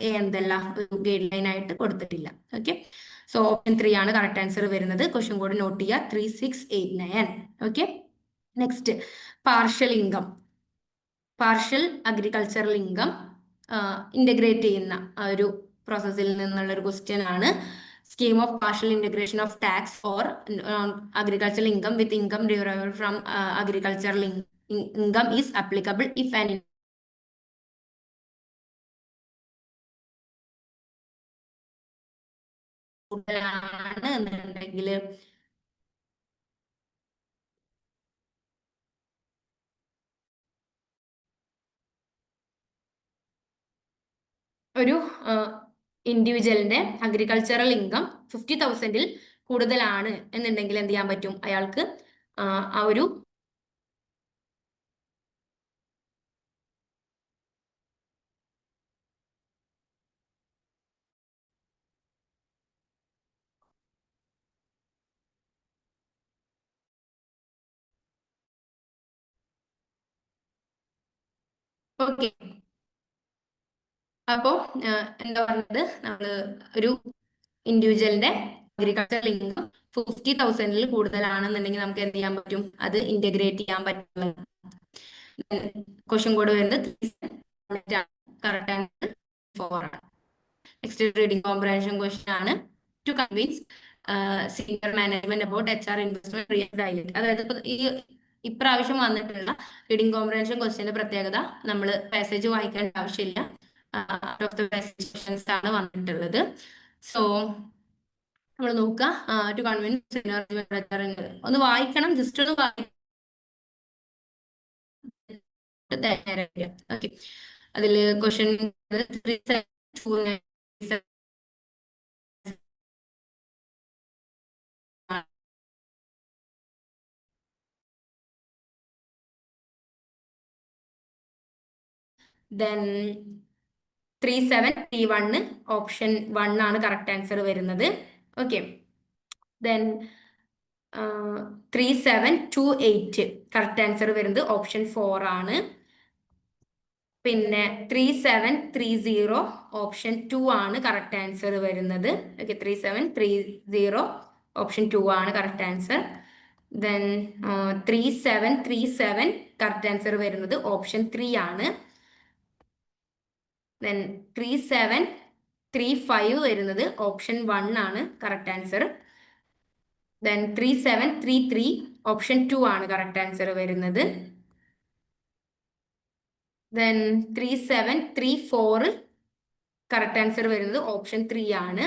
എ എന്തെല്ലാം ഒരു ഗൈഡ് ലൈൻ ആയിട്ട് കൊടുത്തിട്ടില്ല. ഓക്കെ, സോ ഓപ്ഷൻ 3 ആണ് കറക്റ്റ് ആൻസർ വരുന്നത്. ക്വസ്റ്റ്യൻ കോഡ് നോട്ട് ചെയ്യുക 3689. Okay, next partial income, partial agricultural income integrate ചെയ്യുന്ന ഒരു പ്രോസസ്സിൽ നിന്നുള്ള ഒരു ക്വസ്റ്റ്യൻ ആണ്. Scheme of partial integration of tax for agricultural income with income derived from agricultural income is applicable if an എന്നുണ്ടെങ്കിൽ ഒരു ഇൻഡിവിജ്വലിന്റെ agricultural income 50,000 കൂടുതലാണ് എന്നുണ്ടെങ്കിൽ എന്ത് ചെയ്യാൻ പറ്റും, അയാൾക്ക് ആ ഒരു ഓക്കെ, അപ്പോ എന്താ പറഞ്ഞത്, നമ്മള് ഒരു ഇൻഡിവിജ്വലിന്റെ അഗ്രികൾച്ചറൽ ഇൻകം 50,000 കൂടുതലാണെന്നുണ്ടെങ്കിൽ നമുക്ക് എന്ത് ചെയ്യാൻ പറ്റും, അത് ഇന്റഗ്രേറ്റ് ചെയ്യാൻ പറ്റും. ക്വസ്റ്റ്യൻ കോഡ് വരുന്നത് കറക്റ്റ് ആൻസർ 4 ആണ്. നെക്സ്റ്റ് റീഡിംഗ് കോംപ്രഹെൻഷൻ ക്വസ്റ്റ്യൻ ആണ്. To convince senior management about HR investment real dialect. അതായത് ഈ ഇപ്രാവശ്യം വന്നിട്ടുള്ള റീഡിംഗ് കോംപ്രഹെൻഷൻ ക്വസ്റ്റ്യന്റെ പ്രത്യേകത, നമ്മൾ പാസേജ് വായിക്കേണ്ട ആവശ്യമില്ല, ക്വസ്റ്റ്യൻസ് ആണ് വന്നിട്ടുള്ളത്. സോ നമ്മൾ നോക്കുക, ടു കൺവിൻസ് ഒന്ന് വായിക്കണം, ജസ്റ്റ് ഒന്ന് വായിക്കണം. ഓക്കെ, അതില് ക്വസ്റ്റ്യൻ then 3731 ഓപ്ഷൻ 1 ആണ് കറക്റ്റ് ആൻസർ വരുന്നത്. ഓക്കെ, then 3728 കറക്റ്റ് ആൻസർ വരുന്നത് ഓപ്ഷൻ 4 ആണ്. പിന്നെ 3730 ഓപ്ഷൻ 2 ആണ് കറക്റ്റ് ആൻസർ വരുന്നത്. ഓക്കെ, 3730 ഓപ്ഷൻ 2 ആണ് correct answer. Then 3737 correct answer വരുന്നത് ഓപ്ഷൻ 3 ആണ്. ദെൻ 3735 വരുന്നത് ഓപ്ഷൻ 1 ആണ് കറക്റ്റ് ആൻസർ. ദെൻ 3733 ഓപ്ഷൻ 2 ആണ് കറക്റ്റ് ആൻസർ വരുന്നത്. ദെൻ 3734 കറക്റ്റ് ആൻസർ വരുന്നത് ഓപ്ഷൻ 3 ആണ്.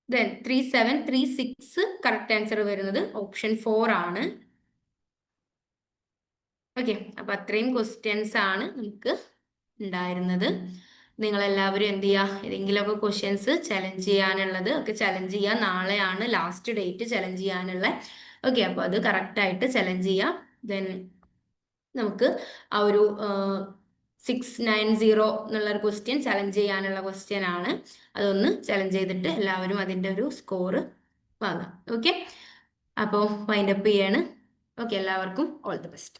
ദെൻ 3736 കറക്റ്റ് ആൻസർ വരുന്നത് ഓപ്ഷൻ 4 ആണ്. ഓക്കെ, അപ്പൊ അത്രയും ക്വസ്റ്റ്യൻസ് ആണ് നമുക്ക് ഉണ്ടായിരുന്നത്. നിങ്ങളെല്ലാവരും എന്ത് ചെയ്യുക, ഏതെങ്കിലുമൊക്കെ ക്വസ്റ്റ്യൻസ് ചലഞ്ച് ചെയ്യാനുള്ളത് ഒക്കെ ചലഞ്ച് ചെയ്യുക. നാളെയാണ് ലാസ്റ്റ് ഡേറ്റ് ചലഞ്ച് ചെയ്യാനുള്ള. ഓക്കെ, അപ്പോൾ അത് കറക്റ്റായിട്ട് ചലഞ്ച് ചെയ്യുക. ദെൻ നമുക്ക് ആ ഒരു 690 എന്നുള്ളൊരു ക്വസ്റ്റ്യൻ ചലഞ്ച് ചെയ്യാനുള്ള ക്വസ്റ്റ്യൻ ആണ്. അതൊന്ന് ചലഞ്ച് ചെയ്തിട്ട് എല്ലാവരും അതിൻ്റെ ഒരു സ്കോറ് വാങ്ങാം. ഓക്കെ, അപ്പോൾ വൈൻഡപ്പ് ചെയ്യാണ്. ഓക്കെ, എല്ലാവർക്കും ഓൾ ദി ബെസ്റ്റ്.